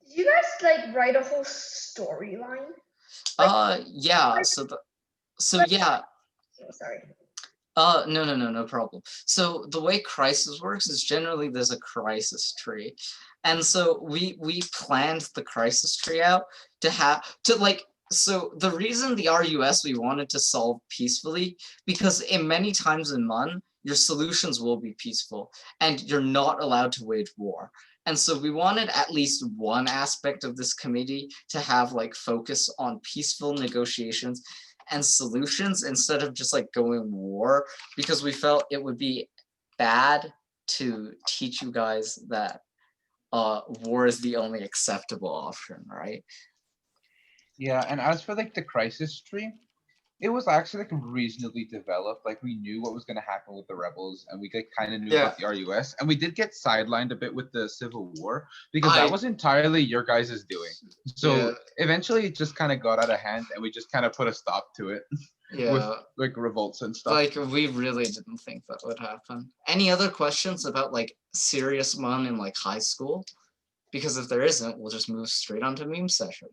Did you guys like write a whole storyline? Yeah, yeah. Oh, sorry. No problem. So the way crisis works is generally there's a crisis tree. And so we planned the crisis tree out so the reason the RUS we wanted to solve peacefully, because in many times in MUN, your solutions will be peaceful and you're not allowed to wage war. And so we wanted at least one aspect of this committee to have like focus on peaceful negotiations and solutions instead of just like going war, because we felt it would be bad to teach you guys that war is the only acceptable option, right? Yeah, and as for like the crisis tree, it was actually like reasonably developed. Like we knew what was going to happen with the rebels, and we like kind of knew about the RUS, and we did get sidelined a bit with the Civil War because that was entirely your guys' doing. So eventually, it just kind of got out of hand, and we just kind of put a stop to it. Yeah, with like revolts and stuff. Like we really didn't think that would happen. Any other questions about like serious MUN in like high school? Because if there isn't, we'll just move straight on to meme session.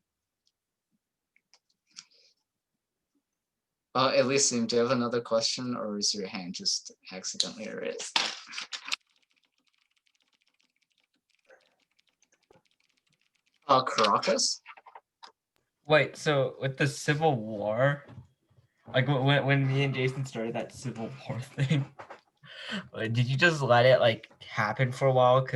Elysium, do you have another question, or is your hand just accidentally erased? Caracas? Wait, so with the Civil War, like when me and Jason started that Civil War thing, did you just let it like happen for a while?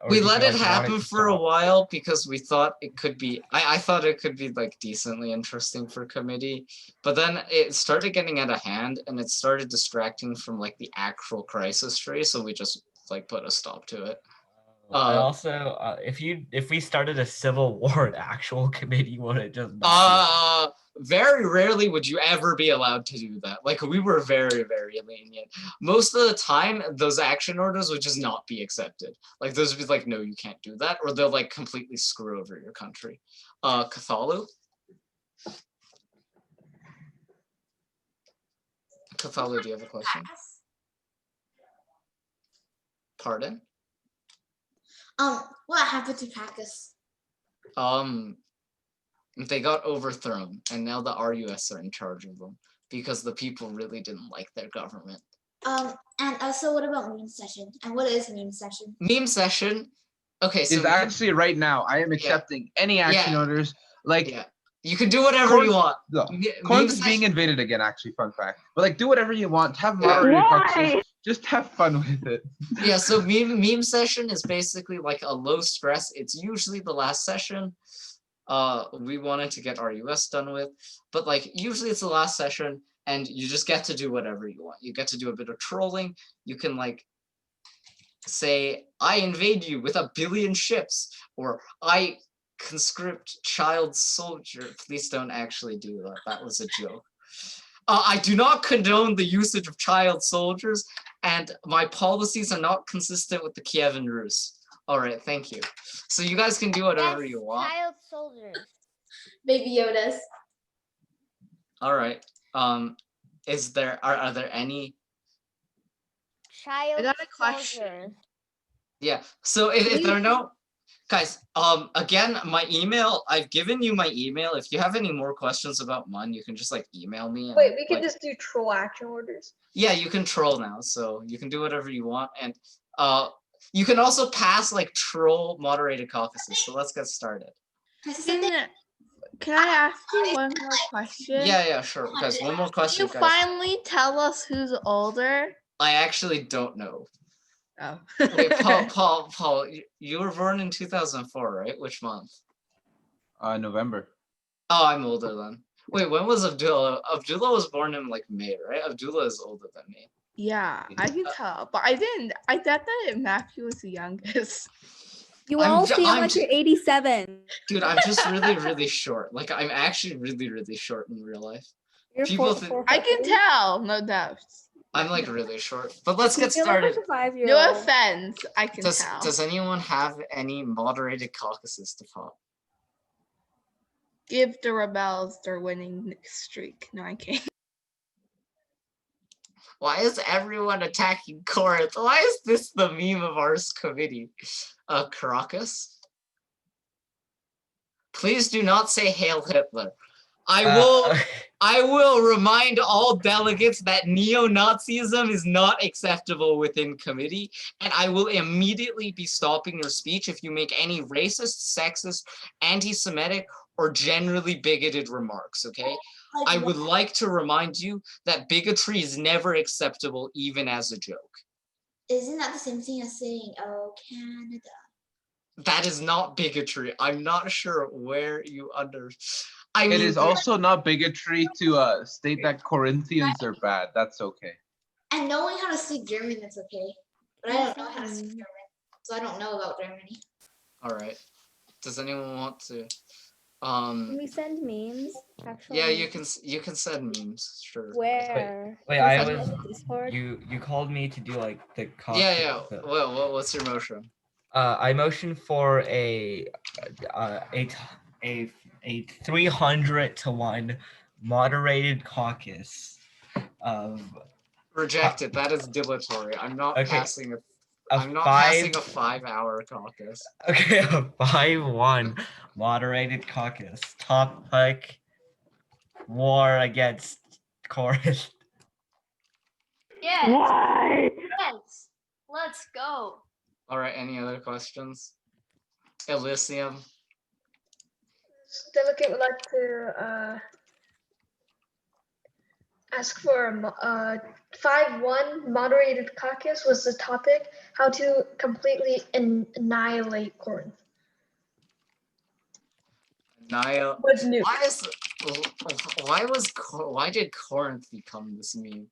We let it happen for a while because we thought it could be, I thought it could be like decently interesting for committee, but then it started getting out of hand and it started distracting from like the actual crisis tree, so we just like put a stop to it. And also, if we started a Civil War actual committee, would it just not very rarely would you ever be allowed to do that. Like we were very, very lenient. Most of the time, those action orders would just not be accepted. Like those would be like, no, you can't do that, or they'll like completely screw over your country. Cthulhu? Cthulhu, do you have a question? Pardon? What happened to Pacus? They got overthrown, and now the RUS are in charge of them because the people really didn't like their government. And also, what about meme session? And what is meme session? Meme session. Okay, so Is actually right now. I am accepting any action orders. Like, yeah, you can do whatever you want. No, Meme Corinth is being session- invaded again. Actually, fun fact. But like, do whatever you want. Have Yeah. moderated Why? caucuses. Just have fun with it. Yeah, so meme session is basically like a low stress. It's usually the last session. We wanted to get RUS done with, but like usually it's the last session, and you just get to do whatever you want. You get to do a bit of trolling. You can like say, I invade you with 1 billion ships, or I conscript child soldier. Please don't actually do that. That was a joke. I do not condone the usage of child soldiers, and my policies are not consistent with the Kievan Rus. All right, thank you. So you guys can do whatever you want. Child soldiers. Baby Yodas. All right. Is there are there any? Child got a question. soldiers. Yeah. So if there are no guys, again, my email. I've given you my email. If you have any more questions about MUN, you can just like email me. And, Wait, we can like, just do troll action orders. Yeah, you can troll now, so you can do whatever you want, and you can also pass like troll moderated caucuses. So let's get started. Can I ask you one more question? Yeah, sure. Guys, one more Can question, you guys. finally tell us who's older? I actually don't know. Oh. Wait, Paul, you were born in 2004, right? Which month? November. Oh, I'm older then. Wait, when was Abdullah? Abdullah was born in like May, right? Abdullah is older than me. Yeah, I can tell, but I didn't. I thought that Matthew was the youngest. You all seem like you're 87. Dude, I'm just really short. Like, I'm actually really short in real life. You're People four, think four, I can tell, no doubt. I'm like really short. But let's get You look like started. a 5-year-old. No offense, I can tell. Does anyone have any moderated caucuses to pop? Give the rebels their winning streak. No, I can't. Why is everyone attacking Corinth? Why is this the meme of our committee? Caracas? Please do not say Hail Hitler. I will remind all delegates that neo-Nazism is not acceptable within committee, and I will immediately be stopping your speech if you make any racist, sexist, anti-Semitic, or generally bigoted remarks, okay? I would like to remind you that bigotry is never acceptable, even as a joke. Isn't that the same thing as saying, oh, Canada? That is not bigotry. I'm not sure where you I It mean, is also not bigotry to state that Corinthians are bad. That's okay. And knowing how to speak German, that's okay. But I don't know how to speak German, so I don't know about Germany. All right. Does anyone want to? Can we send memes? Actually. Yeah, you can send memes. Sure. Where? Wait, Is I it was on Discord? you called me to do like the caucus. Yeah. Well, what's your motion? I motion for a 300 to 1 moderated caucus of Rejected. That is dilatory. I'm not passing I'm not five- passing a 5-hour caucus. Okay, a 5-1 moderated caucus. Topic: war against Corinth. Yes. Why? Yes. Let's go. All right. Any other questions? Elysium. Delegate would like to ask for a 5-1 moderated caucus was the topic, how to completely annihilate Corinth. With nukes. Why did Corinth become this meme?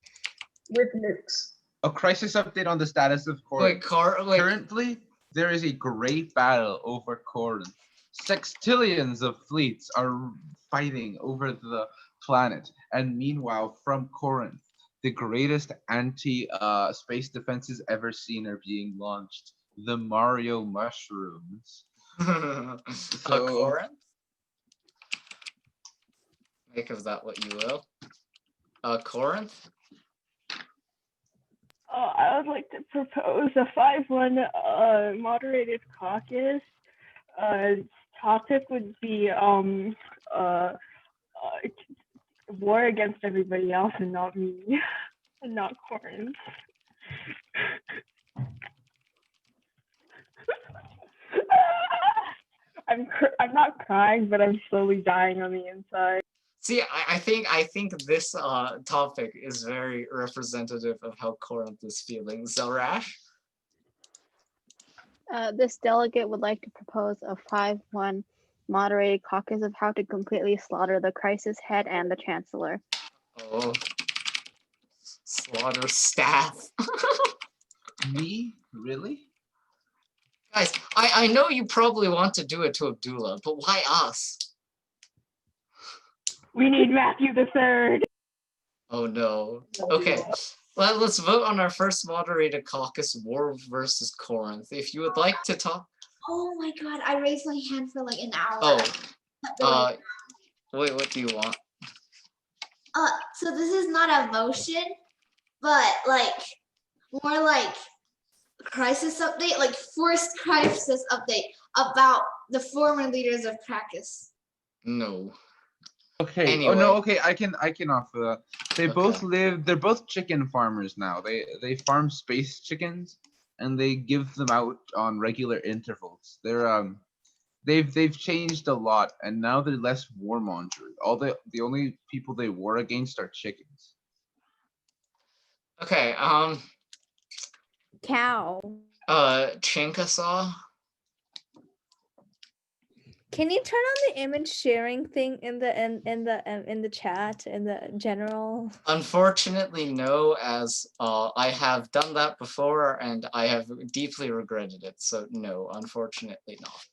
With nukes. A crisis update on the status of Corinth. Currently, there is a great battle over Corinth. Sextillions of fleets are fighting over the planet, and meanwhile, from Corinth, the greatest anti-space defenses ever seen are being launched. The Mario mushrooms. Corinth? Make of that what you will. Corinth? I would like to propose a 5-1 moderated caucus topic would be war against everybody else and not me and not Corinth. I'm not crying, but I'm slowly dying on the inside. See, I think this topic is very representative of how Corinth is feeling. Zelrash? This delegate would like to propose a 5-1 moderated caucus of how to completely slaughter the crisis head and the chancellor. Oh. Slaughter staff. Me? Really? Guys, I know you probably want to do it to Abdullah, but why us? We need Matthew the Third. Oh no. Okay. Let's vote on our first moderated caucus, War versus Corinth. If you would like to talk. Oh my god, I raised my hand for like an hour. Oh. Wait, what do you want? So this is not a motion, but like more like crisis update, like forced crisis update about the former leaders of Krakus. No. Okay. Anyway. Oh no. Okay, I can offer that. They both live. They're both chicken farmers now. They farm space chickens, and they give them out on regular intervals. They've changed a lot, and now they're less warmongers. The only people they war against are chickens. Okay. Cow. Chinkasaw. Can you turn on the image sharing thing in the chat in the general? Unfortunately, no, as I have done that before and I have deeply regretted it. So no, unfortunately not.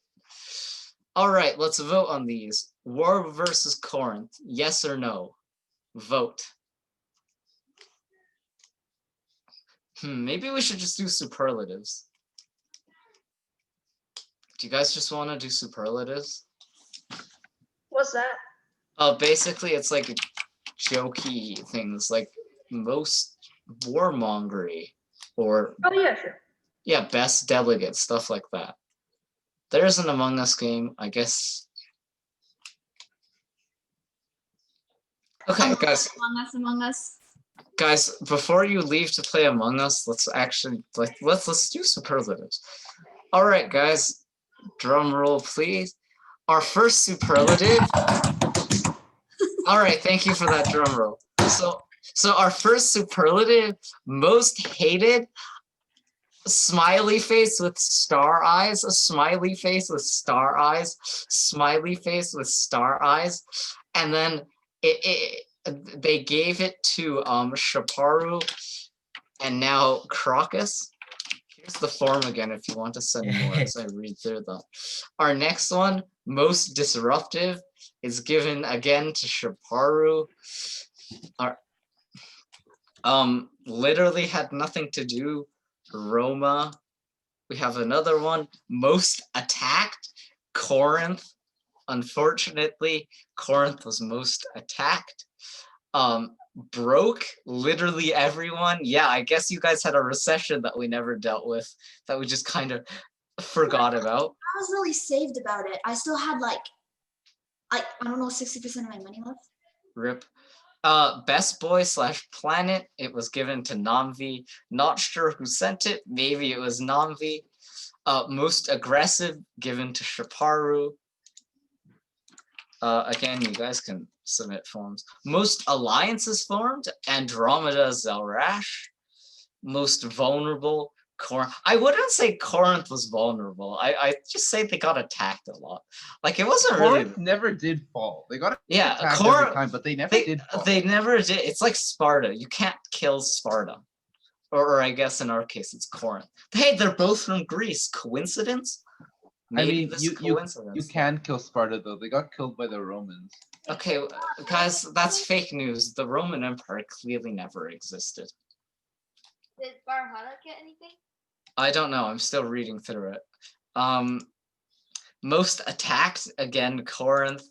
All right, let's vote on these. War versus Corinth, yes or no? Vote. Maybe we should just do superlatives. Do you guys just want to do superlatives? What's that? Basically, it's like jokey things like most warmongery or Oh yeah, sure. Yeah, best delegate, stuff like that. There's an Among Us game, I guess. Okay, guys. Among Us. Guys, before you leave to play Among Us, let's do superlatives. All right, guys. Drum roll, please. Our first superlative. All right, thank you for that drum roll. So our first superlative, most hated, smiley face with star eyes, a smiley face with star eyes, smiley face with star eyes, and then they gave it to Shaparu and now Crocus. Here's the form again if you want to send more as I read through them. Our next one, most disruptive, is given again to Shaparu. Literally had nothing to do. Roma. We have another one, most attacked, Corinth. Unfortunately, Corinth was most attacked. Broke literally everyone. Yeah, I guess you guys had a recession that we never dealt with, that we just kind of forgot about. I was really saved about it. I still had like I don't know, 60% of my money left. Rip. Best boy / planet, it was given to Namvi. Not sure who sent it. Maybe it was Namvi. Most aggressive, given to Shaparu. Again, you guys can submit forms. Most alliances formed, Andromeda Zelrash. Most vulnerable, Corinth. I wouldn't say Corinth was vulnerable. I just say they got attacked a lot. Like it wasn't Corinth really. never did fall. They got attacked every time, but they never did fall. They never did. It's like Sparta. You can't kill Sparta. Or I guess in our case it's Corinth. Hey, they're both from Greece. Coincidence? Maybe you can kill Sparta though. They got killed by the Romans. Okay, guys, that's fake news. The Roman Empire clearly never existed. Did Barhada get anything? I don't know. I'm still reading through it. Most attacked, again, Corinth.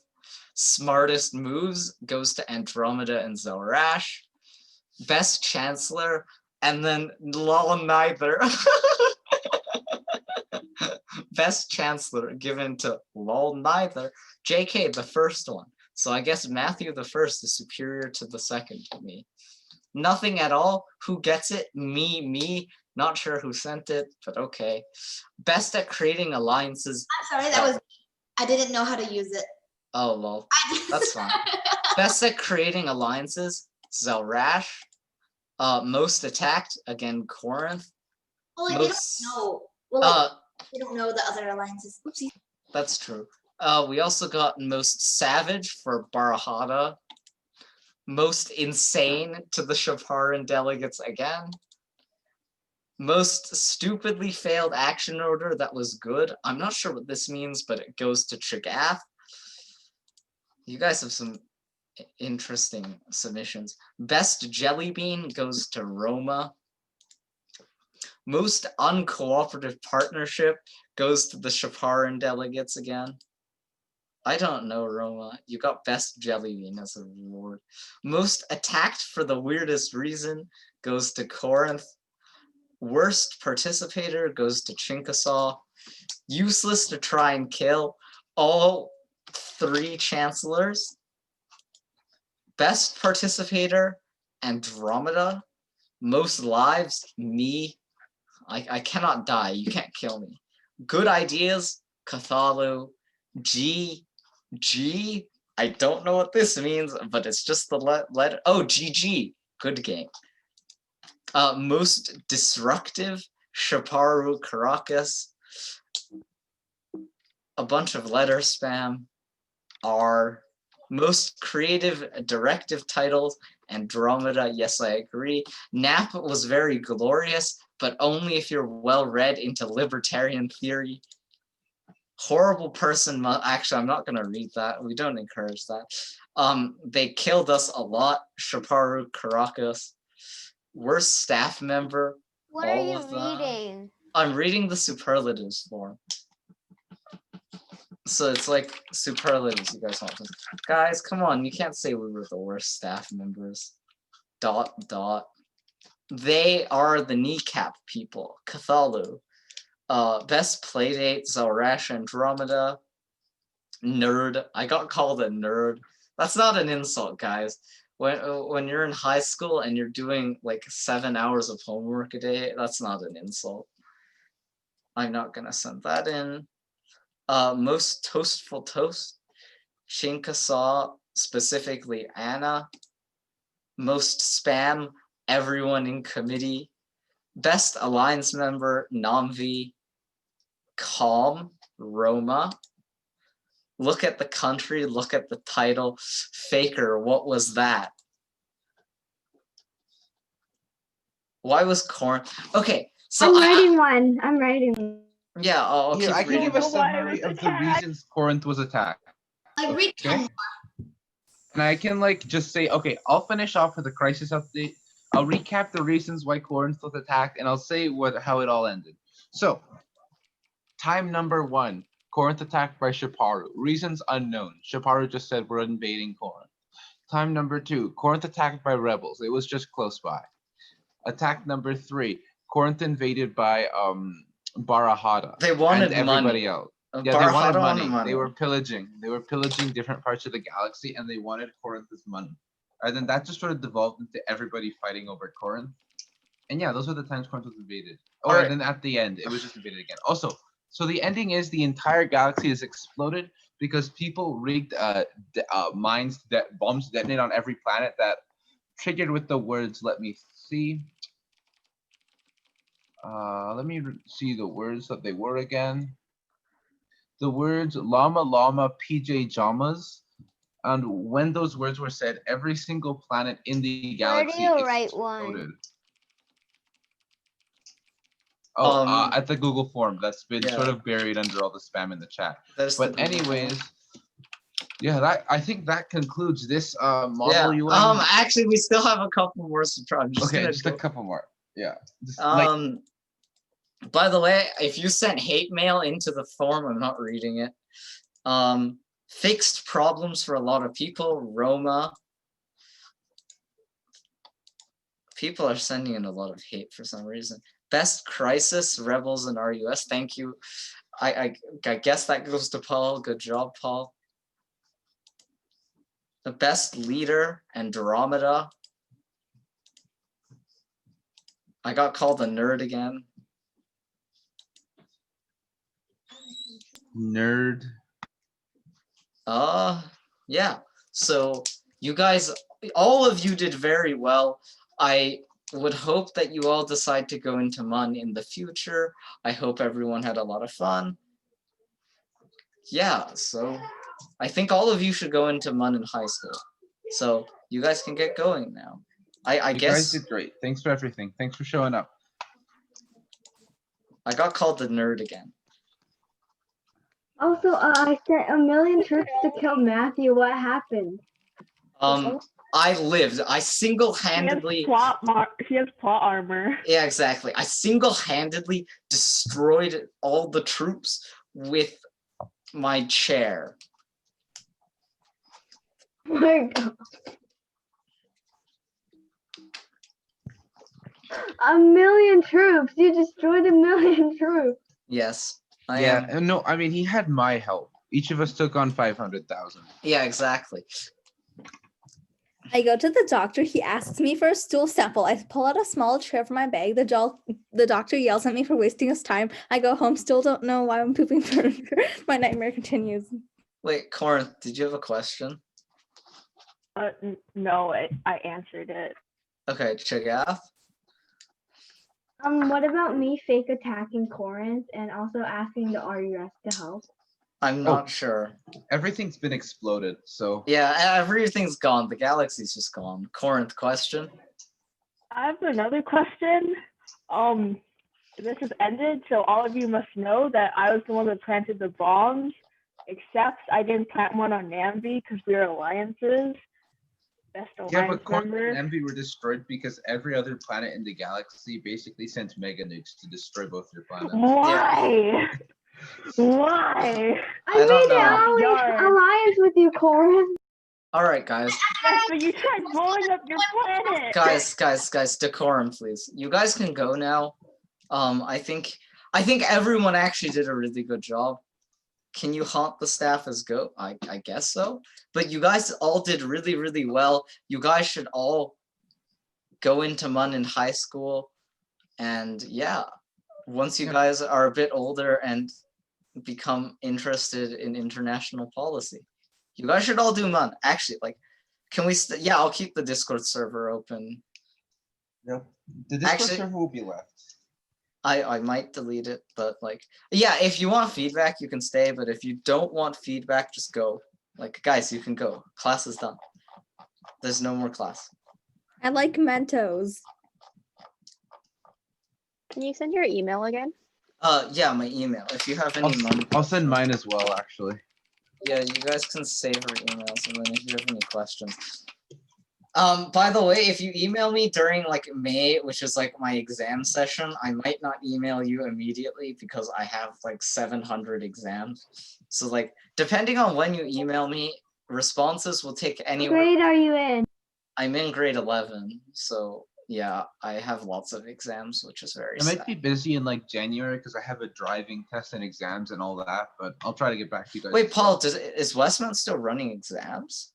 Smartest moves goes to Andromeda and Zelrash. Best Chancellor, and then lol, neither. Best Chancellor given to lol neither. JK, the first one. So I guess Matthew the first is superior to the second to me. Nothing at all. Who gets it? Me. Not sure who sent it, but okay. Best at creating alliances. I'm sorry, that was I didn't know how to use it. Oh, lol. That's fine. Best at creating alliances. Zelrash. Most attacked, again, Corinth. Well, like, Most, they don't know. Well, like, they don't know the other alliances. Oopsie. That's true. We also got most savage for Barahata. Most insane to the Shaparan delegates again. Most stupidly failed action order that was good. I'm not sure what this means, but it goes to Chagath. You guys have some interesting submissions. Best jelly bean goes to Roma. Most uncooperative partnership goes to the Shaparan delegates again. I don't know, Roma. You got best jelly bean as a reward. Most attacked for the weirdest reason goes to Corinth. Worst participator goes to Chinkasaw. Useless to try and kill. All 3 chancellors. Best participator, Andromeda. Most lives, me. I cannot die. You can't kill me. Good ideas, Cathalu. G. I don't know what this means, but it's just the letter. Oh, GG. Good game. Most disruptive, Shaparu Caracas. A bunch of letter spam. R. Most creative directive titles, Andromeda. Yes, I agree. Nap was very glorious, but only if you're well read into libertarian theory. Horrible person. Actually, I'm not gonna read that. We don't encourage that. They killed us a lot. Shaparu Caracas. Worst staff member. What are you reading? I'm reading the superlatives form. So it's like superlatives you guys want to. Guys, come on, you can't say we were the worst staff members. ... They are the kneecap people. Cathalu. Best playdate, Zelrash Andromeda. Nerd. I got called a nerd. That's not an insult, guys. When you're in high school and you're doing like 7 hours of homework a day, that's not an insult. I'm not gonna send that in. Most toastful toast, Chinkasaw, specifically Anna. Most spam, everyone in committee. Best alliance member, Namvi. Calm, Roma. Look at the country, look at the title. Faker, what was that? Why was corn? Okay, so I'm writing one. I'm writing. Yeah, I'll Here, keep I can reading. give a summary of the reasons Corinth was attacked. Like, read 10 more. And I can like just say, okay, I'll finish off with the crisis update. I'll recap the reasons why Corinth was attacked, and I'll say how it all ended. So, time number 1, Corinth attacked by Shaparu. Reasons unknown. Shaparu just said we're invading Corinth. Time number 2, Corinth attacked by rebels. It was just close by. Attack number 3, Corinth invaded by Barahata. They wanted and everybody money. else. Barahata Yeah, they wanted wanted money. They were pillaging. They were pillaging different parts of the galaxy, and they wanted Corinth's money. And then that just sort of devolved into everybody fighting over Corinth. And yeah, those are the times Corinth was invaded. Oh, All and then at the end, it was just invaded again. Also, so the ending is the entire galaxy is exploded because people rigged bombs detonate on every planet that triggered with the words. Let me see. Let me see the words that they were again. The words llama llama PJ jamas, and when those words were said, every single planet in the galaxy Where do you write exploded. one? Oh, at the Google form that's been yeah. sort of buried under all the spam in the chat. There's But the Google anyways, form. yeah, I think that concludes this model UN. Actually, we still have a couple more to try. Okay, just a couple more. Yeah. By the way, if you sent hate mail into the form, I'm not reading it. Fixed problems for a lot of people. Roma. People are sending in a lot of hate for some reason. Best crisis, rebels and RUS. Thank you. I guess that goes to Paul. Good job, Paul. The best leader, Andromeda. I got called a nerd again. Nerd. Yeah. So you guys, all of you did very well. I would hope that you all decide to go into MUN in the future. I hope everyone had a lot of fun. Yeah, so I think all of you should go into MUN in high school. So you guys can get going now. I You guess guys did great. Thanks for everything. Thanks for showing up. I got called the nerd again. Also, I sent a million troops to kill Matthew. What happened? I lived. I He has single-handedly. he has plot armor. Yeah, exactly. I single-handedly destroyed all the troops with my chair. My God. A million troops. You destroyed a million troops. Yes, I Yeah, am. and no, I mean he had my help. Each of us took on 500,000. Yeah, exactly. I go to the doctor. He asks me for a stool sample. I pull out a small tray from my bag. The doctor yells at me for wasting his time. I go home, still don't know why I'm pooping furniture. My nightmare continues. Wait, Corinth, did you have a question? No, I answered it. Okay, Chagath. What about me fake attacking Corinth and also asking the RUS to help? I'm not sure. Everything's been exploded, so Yeah, everything's gone. The galaxy's just gone. Corinth, question? I have another question. This has ended, so all of you must know that I was the one that planted the bombs, except I didn't plant one on Nambi because we are alliances. Best yeah, alliance but Corinth member. and Envy were destroyed because every other planet in the galaxy basically sent mega nukes to destroy both your planets. Why? Why? I made don't an know. alliance with you, Corinth. All right, guys. Yes, but you tried blowing up your planet. Guys, decorum, please. You guys can go now. I think everyone actually did a really good job. Can you haunt the staff as goat? I guess so. But you guys all did really, really well. You guys should all go into MUN in high school. And yeah, once you guys are a bit older and become interested in international policy, you guys should all do MUN. Actually, like, can we? Yeah, I'll keep the Discord server open. No, the Discord server will be left. I might delete it, but like, yeah, if you want feedback, you can stay. But if you don't want feedback, just go. Like, guys, you can go. Class is done. There's no more class. I like Mentos. Can you send your email again? Yeah, my email. If you have any money. I'll send mine as well, actually. Yeah, you guys can save our emails, and then if you have any questions. By the way, if you email me during like May, which is like my exam session, I might not email you immediately because I have like 700 exams. So like, depending on when you email me, responses will take anywhere. What grade are you in? I'm in grade 11, so yeah, I have lots of exams, which is very I sad. might be busy in like January because I have a driving test and exams and all that, but I'll try to get back to you guys. Wait, Paul, is Westmount still running exams?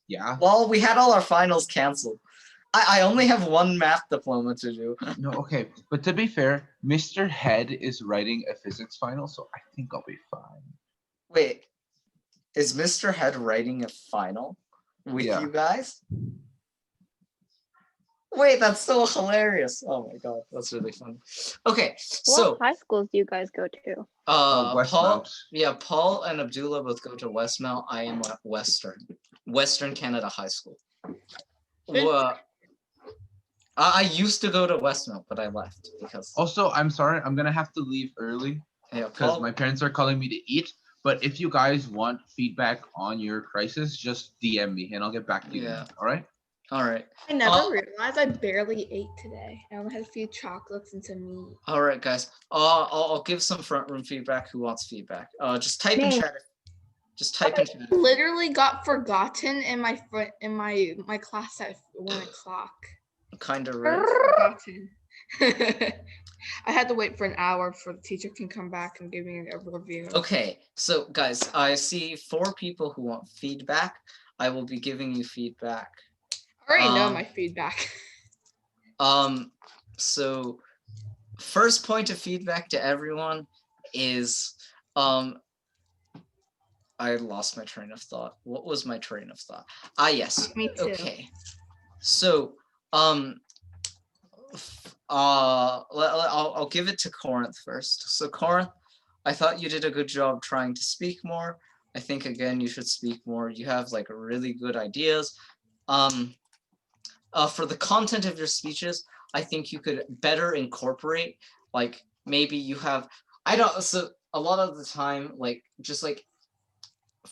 Yeah. Well, we had all our finals canceled. I only have one math diploma to do. No, okay. But to be fair, Mr. Head is writing a physics final, so I think I'll be fine. Wait, is Mr. Head writing a final with you guys? Wait, that's so hilarious. Oh my god, that's really funny. Okay, so What high schools do you guys go to? Paul, yeah, Paul and Abdullah both go to Westmount. I am at Western Canada High School. I used to go to Westmount, but I left because. Also, I'm sorry, I'm gonna have to leave early because my parents are calling me to eat. But if you guys want feedback on your crisis, just DM me and I'll get back to you. Yeah. All right. All right. I never realized I barely ate today. I only had a few chocolates and some meat. All right, guys. I'll give some front room feedback. Who wants feedback? Just type in chat. Just type in chat. Literally got forgotten in my class at 1 o'clock. Kind of rude. Forgotten. I had to wait for an hour for the teacher can come back and give me a review. Okay, so guys, I see 4 people who want feedback. I will be giving you feedback. I already know my feedback. So first point of feedback to everyone is, I lost my train of thought. What was my train of thought? Ah, yes. Me too. Okay. So, I'll give it to Corinth first. So Corinth, I thought you did a good job trying to speak more. I think again you should speak more. You have like really good ideas. For the content of your speeches, I think you could better incorporate, like maybe you have, so a lot of the time, like just like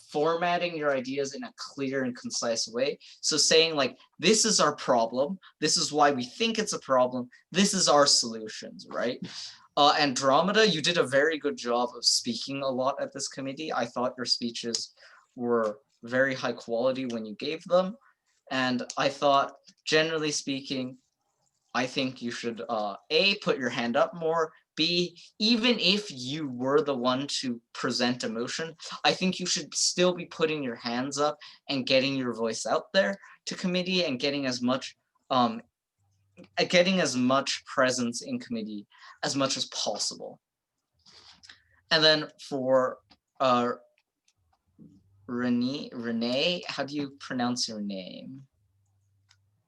formatting your ideas in a clear and concise way. So saying like, this is our problem, this is why we think it's a problem, this is our solutions, right? Andromeda, you did a very good job of speaking a lot at this committee. I thought your speeches were very high quality when you gave them. And I thought, generally speaking, I think you should A, put your hand up more, B, even if you were the one to present a motion, I think you should still be putting your hands up and getting your voice out there to committee and getting as much presence in committee as much as possible. And then for Renee, how do you pronounce your name?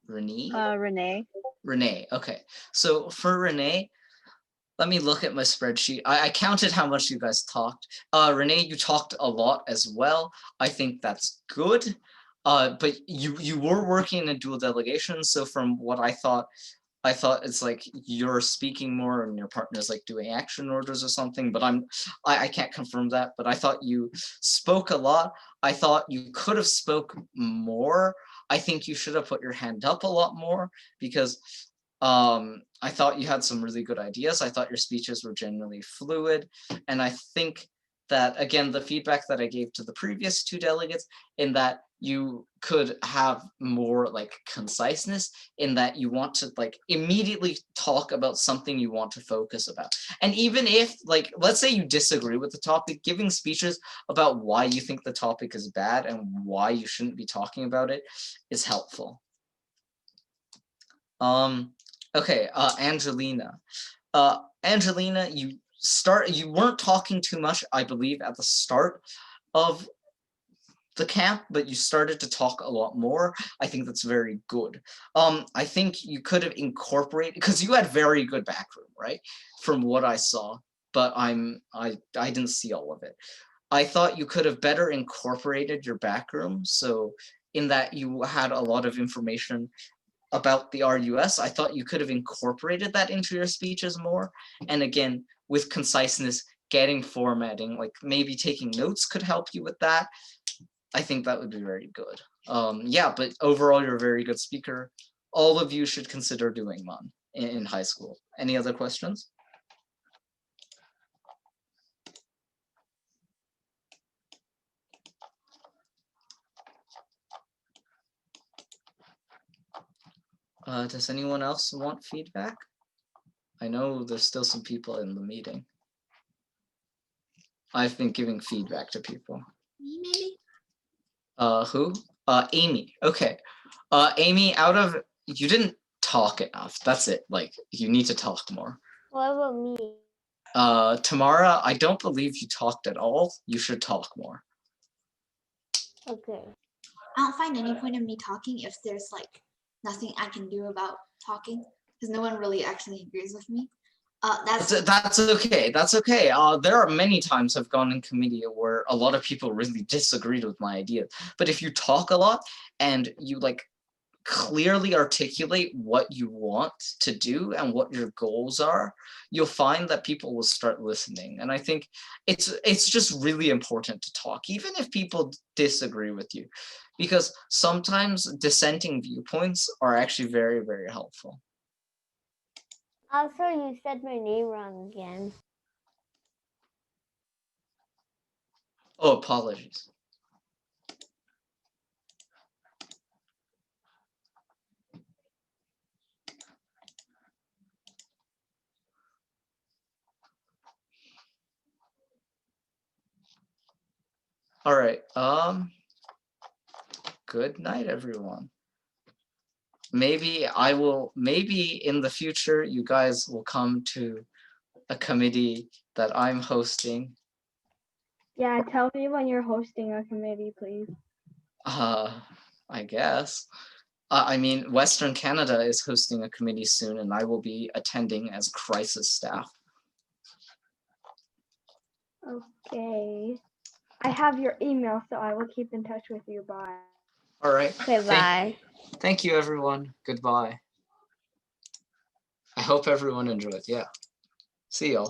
Renee? Renee. Renee, okay. So for Renee, let me look at my spreadsheet. I counted how much you guys talked. Renee, you talked a lot as well. I think that's good. But you were working in a dual delegation. So from what I thought it's like you're speaking more and your partner's like doing action orders or something, but I can't confirm that, but I thought you spoke a lot. I thought you could have spoke more. I think you should have put your hand up a lot more because I thought you had some really good ideas. I thought your speeches were generally fluid. And I think that, again, the feedback that I gave to the previous 2 delegates, in that you could have more like conciseness, in that you want to like immediately talk about something you want to focus about. And even if, like, let's say you disagree with the topic, giving speeches about why you think the topic is bad and why you shouldn't be talking about it is helpful. Okay, Angelina. Angelina, you weren't talking too much, I believe, at the start of the camp, but you started to talk a lot more. I think that's very good. I think you could have incorporated, because you had very good backroom, right? From what I saw, but I didn't see all of it. I thought you could have better incorporated your backroom. So in that you had a lot of information about the RUS, I thought you could have incorporated that into your speeches more. And again, with conciseness, getting formatting, like maybe taking notes could help you with that. I think that would be very good. Yeah, but overall, you're a very good speaker. All of you should consider doing MUN in high school. Any other questions? Does anyone else want feedback? I know there's still some people in the meeting. I've been giving feedback to people. Me, maybe? Who? Amy. Okay. Amy, you didn't talk enough. That's it. Like, you need to talk more. What about me? Tamara, I don't believe you talked at all. You should talk more. Okay. I don't find any point in me talking if there's like nothing I can do about talking, because no one really actually agrees with me. That's okay. That's okay. There are many times I've gone in committee where a lot of people really disagreed with my ideas. But if you talk a lot and you like clearly articulate what you want to do and what your goals are, you'll find that people will start listening. And I think it's just really important to talk, even if people disagree with you, because sometimes dissenting viewpoints are actually very, very helpful. Also, you said my name wrong again. Oh, apologies. All right. Good night, everyone. Maybe in the future, you guys will come to a committee that I'm hosting. Yeah, tell me when you're hosting a committee, please. I guess. I mean, Western Canada is hosting a committee soon, and I will be attending as crisis staff. Okay. I have your email, so I will keep in touch with you. Bye. All right. Okay, bye. Thank you, everyone. Goodbye. I hope everyone enjoyed. Yeah. See y'all.